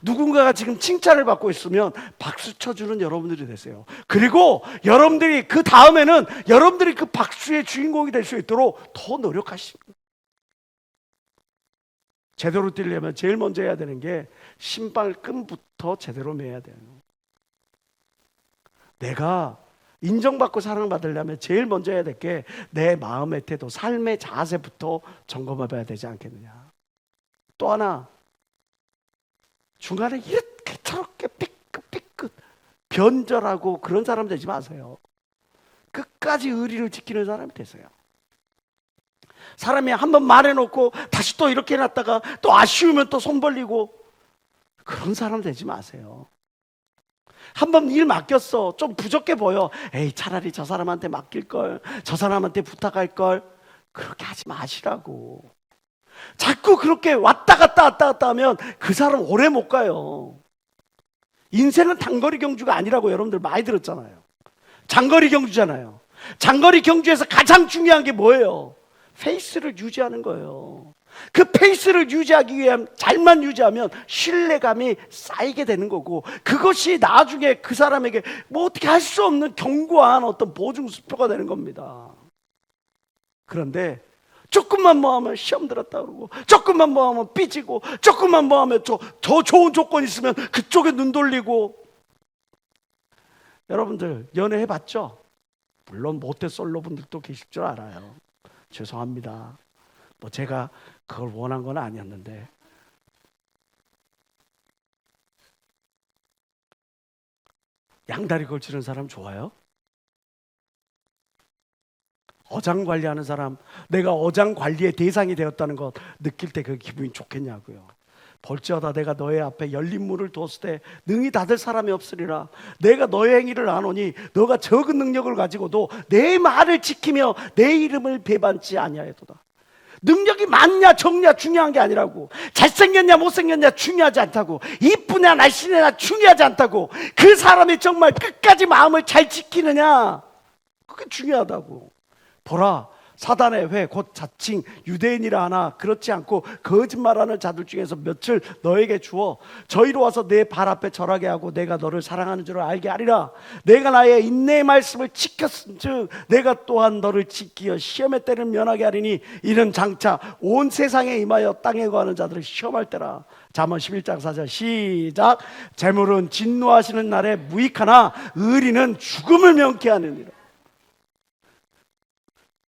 A: 누군가가 지금 칭찬을 받고 있으면 박수 쳐주는 여러분들이 되세요. 그리고 여러분들이 그 다음에는 여러분들이 그 박수의 주인공이 될 수 있도록 더 노력하십니다. 제대로 뛰려면 제일 먼저 해야 되는 게 신발끈부터 제대로 매야 돼요. 내가 인정받고 사랑받으려면 제일 먼저 해야 될 게 내 마음의 태도, 삶의 자세부터 점검해 봐야 되지 않겠느냐. 또 하나, 중간에 이렇게 저렇게 삐끗삐끗 변절하고 그런 사람 되지 마세요. 끝까지 의리를 지키는 사람이 되세요. 사람이 한번 말해놓고 다시 또 이렇게 해놨다가 또 아쉬우면 또 손 벌리고 그런 사람 되지 마세요. 한번 일 맡겼어. 좀 부족해 보여. 에이, 차라리 저 사람한테 맡길걸, 저 사람한테 부탁할걸. 그렇게 하지 마시라고. 자꾸 그렇게 왔다 갔다 하면 그 사람 오래 못 가요. 인생은 단거리 경주가 아니라고 여러분들 많이 들었잖아요. 장거리 경주잖아요. 장거리 경주에서 가장 중요한 게 뭐예요? 페이스를 유지하는 거예요. 그 페이스를 유지하기 위해 잘만 유지하면 신뢰감이 쌓이게 되는 거고, 그것이 나중에 그 사람에게 뭐 어떻게 할 수 없는 견고한 어떤 보증수표가 되는 겁니다. 그런데 조금만 뭐 하면 시험 들었다 그러고, 조금만 뭐 하면 삐지고, 조금만 뭐 하면 저 좋은 조건 있으면 그쪽에 눈 돌리고. 여러분들 연애 해봤죠? 물론 모태솔로 분들도 계실 줄 알아요. 죄송합니다. 뭐 제가 그걸 원한 건 아니었는데, 양다리 걸치는 사람 좋아요? 어장 관리하는 사람, 내가 어장 관리의 대상이 되었다는 것 느낄 때 그 기분이 좋겠냐고요. 볼지어다 내가 너의 앞에 열린 문을 두었을 때 능히 닫을 사람이 없으리라. 내가 너의 행위를 아노니 너가 적은 능력을 가지고도 내 말을 지키며 내 이름을 배반치 아니하였도다. 능력이 많냐 적냐 중요한 게 아니라고. 잘생겼냐 못생겼냐 중요하지 않다고. 이쁘냐 날씬하냐 중요하지 않다고. 그 사람이 정말 끝까지 마음을 잘 지키느냐, 그게 중요하다고. 보라, 사단의 회 곧 자칭 유대인이라 하나 그렇지 않고 거짓말하는 자들 중에서 몇을 너에게 주어 저희로 와서 내 발 앞에 절하게 하고 내가 너를 사랑하는 줄을 알게 하리라. 내가 나의 인내의 말씀을 지켰은즉 내가 또한 너를 지키어 시험의 때를 면하게 하리니 이는 장차 온 세상에 임하여 땅에 거하는 자들을 시험할 때라. 잠언 11장 4절 시작. 재물은 진노하시는 날에 무익하나 의리는 죽음을 명케 하느니라.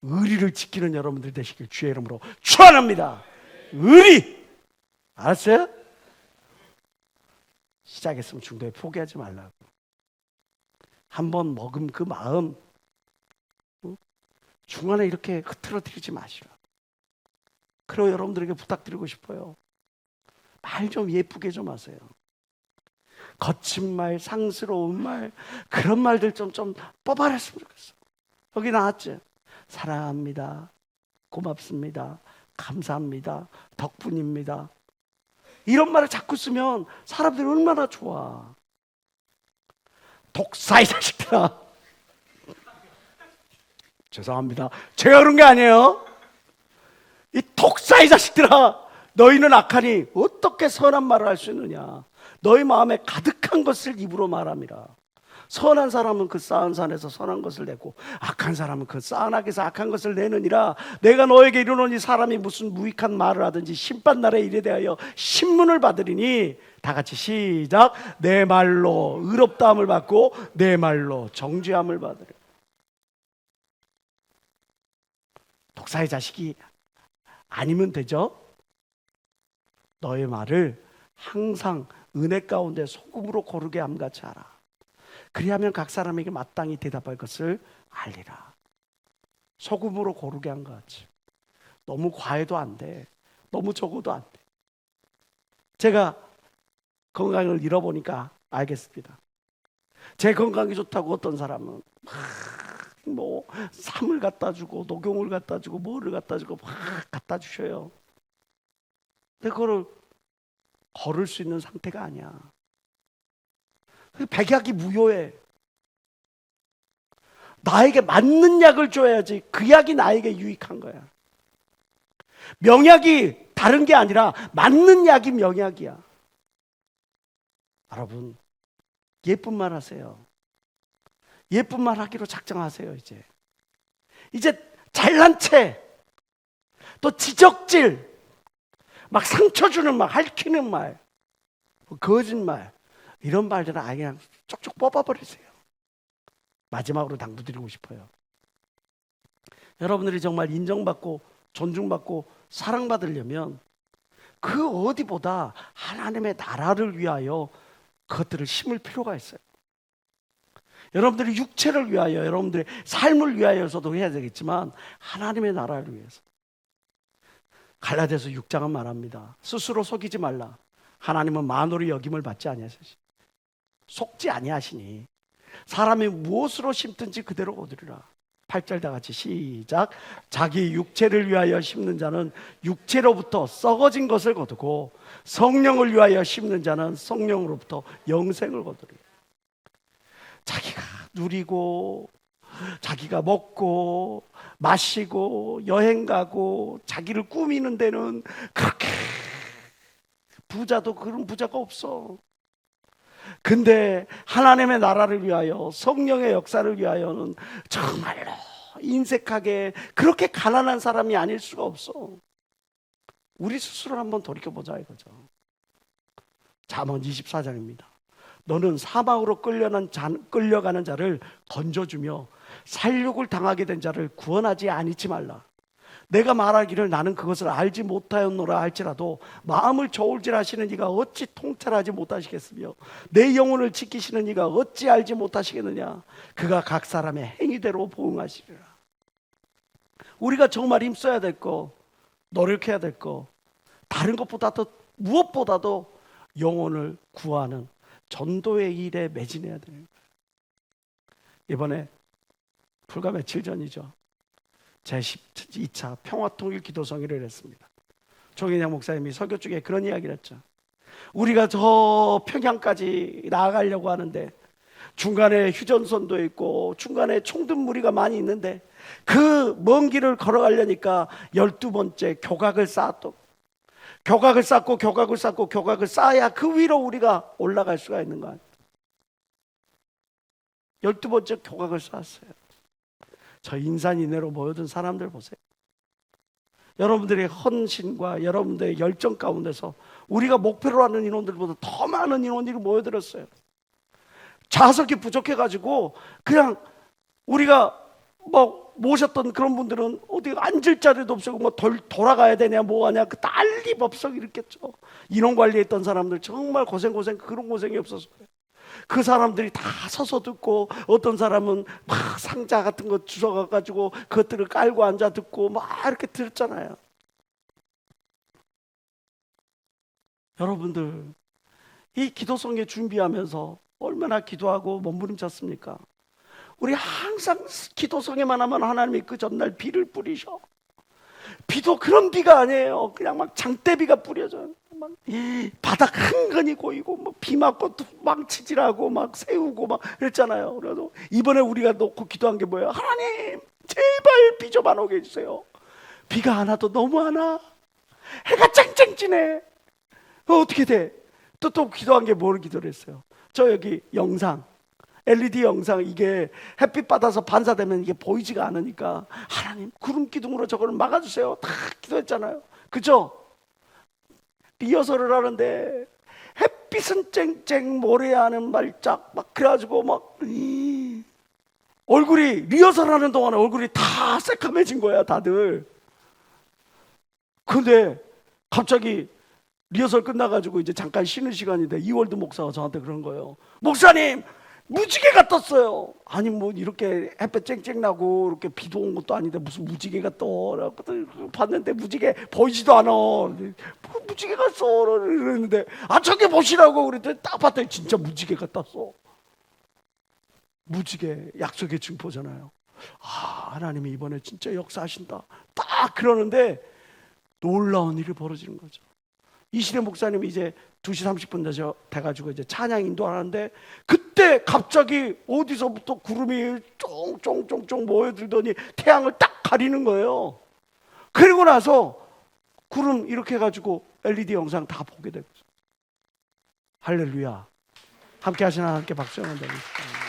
A: 의리를 지키는 여러분들이 되시길 주의 이름으로 축원합니다. 의리, 알았어요? 시작했으면 중도에 포기하지 말라고. 한번 먹은 그 마음 중간에 이렇게 흐트러뜨리지 마시라고. 그리고 여러분들에게 부탁드리고 싶어요. 말 좀 예쁘게 좀 하세요. 거친 말, 상스러운 말, 그런 말들 좀 뽑아냈으면 좋겠어. 여기 나왔지? 사랑합니다, 고맙습니다, 감사합니다, 덕분입니다. 이런 말을 자꾸 쓰면 사람들이 얼마나 좋아. 독사이 자식들아. 죄송합니다. 제가 그런 게 아니에요. 이 독사이 자식들아, 너희는 악하니 어떻게 선한 말을 할 수 있느냐. 너희 마음에 가득한 것을 입으로 말함이라. 선한 사람은 그 쌓은 산에서 선한 것을 내고 악한 사람은 그 쌓은 악에서 악한 것을 내느니라. 내가 너에게 이르노니 사람이 무슨 무익한 말을 하든지 심판날에 이래 대하여 신문을 받으리니. 다 같이 시작. 내 말로 의롭다함을 받고 내 말로 정죄함을 받으리라. 독사의 자식이 아니면 되죠? 너의 말을 항상 은혜 가운데 소금으로 고르게 함같이 하라. 그리하면 각 사람에게 마땅히 대답할 것을 알리라. 소금으로 고르게 한 것 같이. 너무 과해도 안 돼. 너무 적어도 안 돼. 제가 건강을 잃어보니까 알겠습니다. 제 건강이 좋다고 어떤 사람은 뭐 삼을 갖다 주고 녹용을 갖다 주고 뭐를 갖다 주고 막 갖다 주셔요. 근데 그거를 걸을 수 있는 상태가 아니야. 백약이 무효해. 나에게 맞는 약을 줘야지 그 약이 나에게 유익한 거야. 명약이 다른 게 아니라 맞는 약이 명약이야. 여러분, 예쁜 말 하세요. 예쁜 말 하기로 작정하세요. 이제 잘난 체, 또 지적질, 막 상처 주는 말, 핥히는 말, 거짓말, 이런 말들은 아예 그냥 쪽쪽 뽑아버리세요. 마지막으로 당부드리고 싶어요. 여러분들이 정말 인정받고 존중받고 사랑받으려면 그 어디보다 하나님의 나라를 위하여 그것들을 심을 필요가 있어요. 여러분들이 육체를 위하여, 여러분들의 삶을 위하여서도 해야 되겠지만 하나님의 나라를 위해서. 갈라디아서 6장은 말합니다. 스스로 속이지 말라. 하나님은 만으로 여김을 받지 아니하시니, 속지 아니하시니 사람이 무엇으로 심든지 그대로 거두리라. 8절 다 같이 시작. 자기 육체를 위하여 심는 자는 육체로부터 썩어진 것을 거두고 성령을 위하여 심는 자는 성령으로부터 영생을 거두리라. 자기가 누리고 자기가 먹고 마시고 여행 가고 자기를 꾸미는 데는 그렇게 부자도 그런 부자가 없어. 근데 하나님의 나라를 위하여 성령의 역사를 위하여는 정말로 인색하게 그렇게 가난한 사람이 아닐 수가 없어. 우리 스스로 한번 돌이켜보자 이거죠. 잠언 24장입니다. 너는 사망으로 끌려가는 자를 건져주며 살육을 당하게 된 자를 구원하지 아니치 말라. 내가 말하기를 나는 그것을 알지 못하였노라 할지라도 마음을 저울질하시는 이가 어찌 통찰하지 못하시겠으며 내 영혼을 지키시는 이가 어찌 알지 못하시겠느냐. 그가 각 사람의 행위대로 보응하시리라. 우리가 정말 힘써야 될 거, 노력해야 될 거, 다른 것보다도 무엇보다도 영혼을 구하는 전도의 일에 매진해야 되는 거예요. 이번에 불과 며칠 전이죠. 제12차 평화통일 기도성회를 했습니다. 조인양 목사님이 설교 중에 그런 이야기를 했죠. 우리가 저 평양까지 나아가려고 하는데 중간에 휴전선도 있고 중간에 총든 무리가 많이 있는데 그 먼 길을 걸어가려니까 12번째 교각을 쌓았고 교각을 쌓고 교각을 쌓고 교각을 쌓아야 그 위로 우리가 올라갈 수가 있는 거예요. 12번째 교각을 쌓았어요. 저 인산 이내로 모여든 사람들 보세요. 여러분들의 헌신과 여러분들의 열정 가운데서 우리가 목표로 하는 인원들보다 더 많은 인원들이 모여들었어요. 좌석이 부족해가지고 그냥 우리가 뭐 모셨던 그런 분들은 어디 앉을 자리도 없고 뭐 돌아가야 되냐 뭐하냐 그 난리법석 일으켰죠. 인원 관리했던 사람들 정말 고생 그런 고생이 없었어요. 그 사람들이 다 서서 듣고 어떤 사람은 막 상자 같은 거 주워가지고 그것들을 깔고 앉아 듣고 막 이렇게 들었잖아요. 여러분들 이 기도성회 준비하면서 얼마나 기도하고 몸부림쳤습니까? 우리 항상 기도성회만 하면 하나님이 그 전날 비를 뿌리셔. 비도 그런 비가 아니에요. 그냥 막 장대비가 뿌려져요. 막 바닥 흥건히 고이고 막 비 맞고 망치질하고 막 세우고 막 그랬잖아요. 그래서 이번에 우리가 놓고 기도한 게 뭐예요? 하나님 제발 비 좀 안 오게 해주세요. 비가 안 와도 너무 안 와. 해가 쨍쨍 지네. 어떻게 돼? 또 기도한 게 뭘 기도를 했어요? 저 여기 영상 LED 영상 이게 햇빛 받아서 반사되면 이게 보이지가 않으니까 하나님 구름 기둥으로 저거를 막아주세요. 다 기도했잖아요. 그죠? 리허설을 하는데 햇빛은 쨍쨍 모래하는 말짝 막 그래가지고 막 얼굴이 리허설하는 동안에 얼굴이 다 새카매진 거야 다들. 근데 갑자기 리허설 끝나가지고 이제 잠깐 쉬는 시간인데 이월드 목사가 저한테 그런 거예요. 목사님 무지개가 떴어요. 아니 뭐 이렇게 햇볕 쨍쨍 나고 이렇게 비도 온 것도 아닌데 무슨 무지개가 떠. 봤는데 무지개 보이지도 않아. 무지개가 떠 이랬는데 아 저기 보시라고 그랬더니 딱 봤더니 진짜 무지개가 떴어. 무지개 약속의 증포잖아요. 아 하나님이 이번에 진짜 역사하신다 딱 그러는데 놀라운 일이 벌어지는 거죠. 이시대 목사님이 이제 2시 30분 돼가지고 이제 찬양 인도하는데 그때 갑자기 어디서부터 구름이 쫑쫑쫑쫑 모여들더니 태양을 딱 가리는 거예요. 그리고 나서 구름 이렇게 해가지고 LED 영상 다 보게 되고 할렐루야. 함께 하시나 함께 박수 한번 드리겠습니다.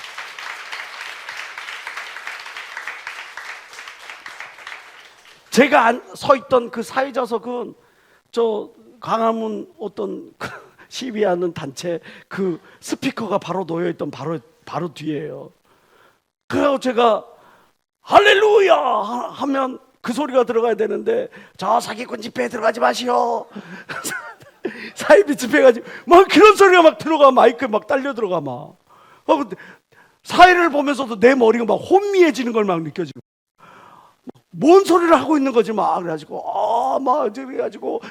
A: 제가 서 있던 그 사회자석은 저 광화문 어떤 시위하는 단체 그 스피커가 바로 놓여있던 바로 뒤에요. 그래서 제가 할렐루야 하면 그 소리가 들어가야 되는데, 저 사기꾼 집회에 들어가지 마시오. 사이비 집회 가지고 막 그런 소리가 막 들어가, 마이크에 막 딸려 들어가 막. 사회를 보면서도 내 머리가 막 혼미해지는 걸 막 느껴지고, 뭔 소리를 하고 있는 거지 막. 그래가지고 막 그래가지고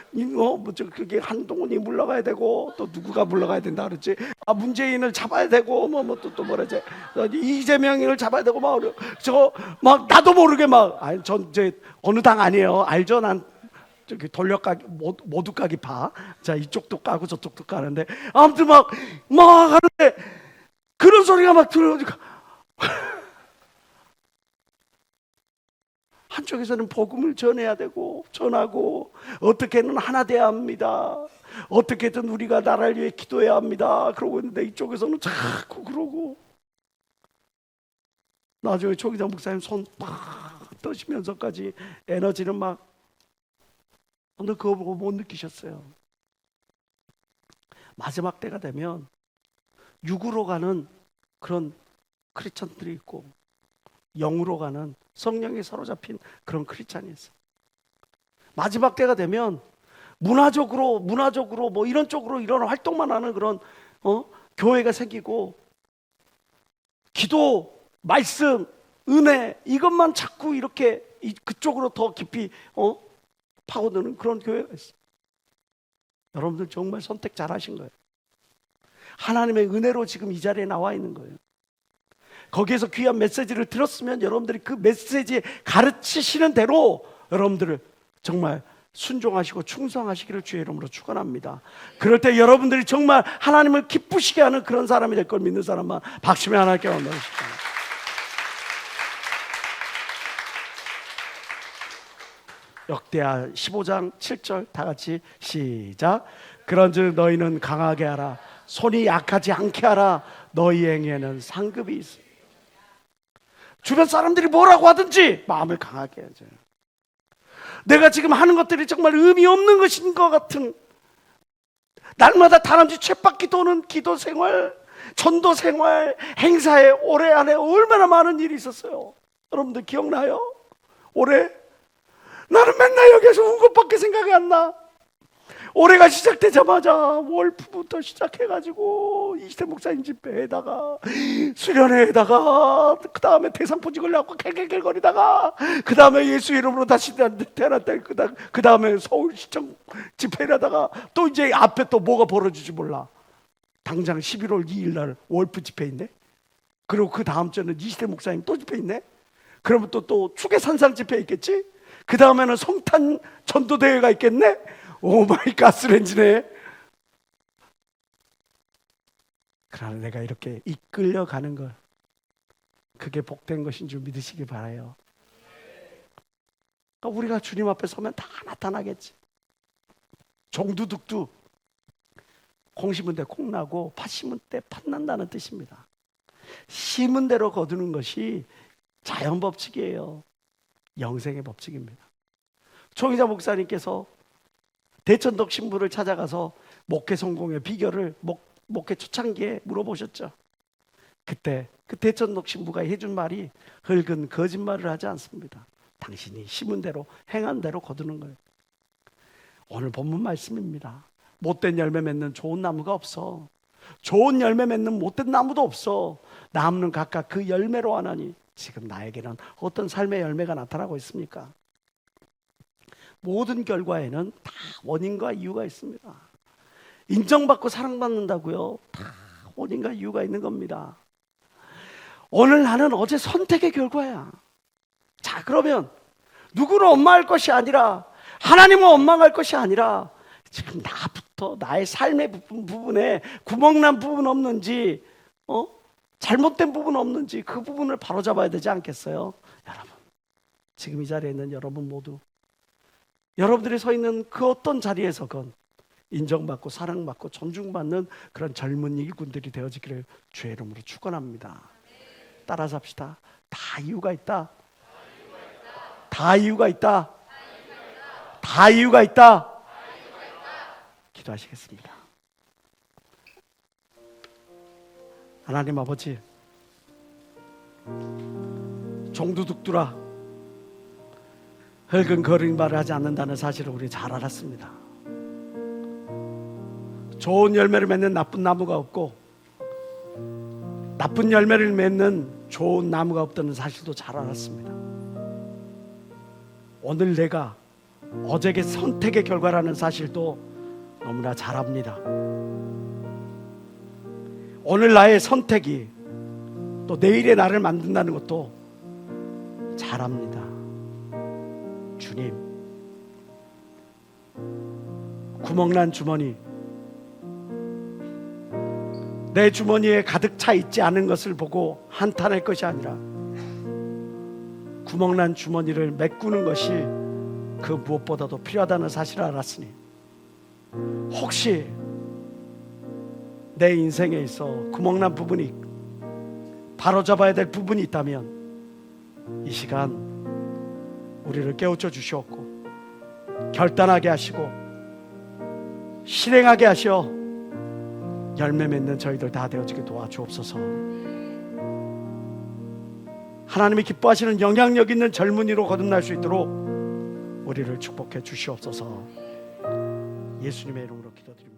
A: 그게 한동훈이 물러가야 되고, 또 누구가 물러가야 된다 그랬지. 문재인을 잡아야 되고, 또 뭐라지, 이재명을 잡아야 되고 막. 저 막 나도 모르게 막, 전 이제 어느 당 아니에요, 알죠? 난 저기 돌려까기 모두 까기 파. 자, 이쪽도 까고 저쪽도 까는데, 아무튼 막 하는데 그런 소리가 막 들어오니까 한쪽에서는 복음을 전해야 되고 전하고, 어떻게든 하나 돼야 합니다. 어떻게든 우리가 나라를 위해 기도해야 합니다. 그러고 있는데 이쪽에서는 자꾸 그러고, 나중에 조기자 목사님 손 팍 떠시면서까지 에너지는 막. 근데 그거 보고 못 느끼셨어요? 마지막 때가 되면 육으로 가는 그런 크리스천들이 있고, 영으로 가는 성령에 사로잡힌 그런 크리스찬이 있어. 마지막 때가 되면 문화적으로 뭐 이런 쪽으로 이런 활동만 하는 그런 교회가 생기고, 기도, 말씀, 은혜 이것만 자꾸 이렇게 그쪽으로 더 깊이 파고드는 그런 교회가 있어. 여러분들 정말 선택 잘하신 거예요. 하나님의 은혜로 지금 이 자리에 나와 있는 거예요. 거기에서 귀한 메시지를 들었으면 여러분들이 그 메시지에 가르치시는 대로 여러분들을 정말 순종하시고 충성하시기를 주의 이름으로 축원합니다. 그럴 때 여러분들이 정말 하나님을 기쁘시게 하는 그런 사람이 될 걸 믿는 사람만 박수며 하나님께 원하십니다. 역대하 15장 7절 다 같이 시작. 그런즉 너희는 강하게 하라. 손이 약하지 않게 하라. 너희 행위에는 상급이 있어. 주변 사람들이 뭐라고 하든지 마음을 강하게 해야죠. 내가 지금 하는 것들이 정말 의미 없는 것인 것 같은, 날마다 다람쥐 쳇바퀴 도는 기도 생활, 전도 생활, 행사에 올해 안에 얼마나 많은 일이 있었어요. 여러분들 기억나요? 올해 나는 맨날 여기서 운 것밖에 생각이 안 나. 올해가 시작되자마자 월프부터 시작해가지고 이시대 목사님 집회에다가 수련회에다가, 그 다음에 대상포 찍으려고 갤갤갤거리다가, 그 다음에 예수 이름으로 다시 태어났다, 그 다음에 서울시청 집회에다가, 또 이제 앞에 또 뭐가 벌어질지 몰라. 당장 11월 2일 날 월프 집회인데, 그리고 그 다음 주에는 이시대 목사님 또 집회 있네. 그러면 또 추계산상 집회 있겠지. 그 다음에는 성탄 전도대회가 있겠네. 오마이 가스렌지네. 그러나 내가 이렇게 이끌려가는 걸, 그게 복된 것인 줄 믿으시기 바라요. 그러니까 우리가 주님 앞에 서면 다 나타나겠지. 종두둑두, 콩 심은 데 콩 나고 팥 심은 때 팥 난다는 뜻입니다. 심은 대로 거두는 것이 자연 법칙이에요. 영생의 법칙입니다. 조기자 목사님께서 대천덕 신부를 찾아가서 목회 성공의 비결을 목회 초창기에 물어보셨죠. 그때 그 대천덕 신부가 해준 말이 흙은 거짓말을 하지 않습니다. 당신이 심은 대로 행한 대로 거두는 거예요. 오늘 본문 말씀입니다. 못된 열매 맺는 좋은 나무가 없어. 좋은 열매 맺는 못된 나무도 없어. 나무는 각각 그 열매로 하나니, 지금 나에게는 어떤 삶의 열매가 나타나고 있습니까? 모든 결과에는 다 원인과 이유가 있습니다. 인정받고 사랑받는다고요? 다 원인과 이유가 있는 겁니다. 오늘 나는 어제 선택의 결과야. 자, 그러면 누구를 원망할 것이 아니라, 하나님을 원망할 것이 아니라, 지금 나부터 나의 삶의 부분에 구멍난 부분 없는지, 잘못된 부분 없는지, 그 부분을 바로잡아야 되지 않겠어요? 여러분, 지금 이 자리에 있는 여러분 모두, 여러분들이 서 있는 그 어떤 자리에서건 인정받고 사랑받고 존중받는 그런 젊은 일꾼들이 되어지기를 주의 이름으로 축원합니다. 따라서 합시다. 다 이유가 있다. 다 이유가 있다. 다 이유가 있다. 기도하시겠습니다. 하나님 아버지, 종두둑두라 흙은 거름발을 하지 않는다는 사실을 우리 잘 알았습니다. 좋은 열매를 맺는 나쁜 나무가 없고 나쁜 열매를 맺는 좋은 나무가 없다는 사실도 잘 알았습니다. 오늘 내가 어제의 선택의 결과라는 사실도 너무나 잘 압니다. 오늘 나의 선택이 또 내일의 나를 만든다는 것도 잘 압니다. 주님, 구멍난 주머니, 내 주머니에 가득 차 있지 않은 것을 보고 한탄할 것이 아니라 구멍난 주머니를 메꾸는 것이 그 무엇보다도 필요하다는 사실을 알았으니 혹시 내 인생에 있어 구멍난 부분이 바로잡아야 될 부분이 있다면 이 시간 우리를 깨우쳐 주시옵고 결단하게 하시고 실행하게 하시어 열매 맺는 저희들 다 되어지게 도와주옵소서. 하나님이 기뻐하시는 영향력 있는 젊은이로 거듭날 수 있도록 우리를 축복해 주시옵소서. 예수님의 이름으로 기도드립니다.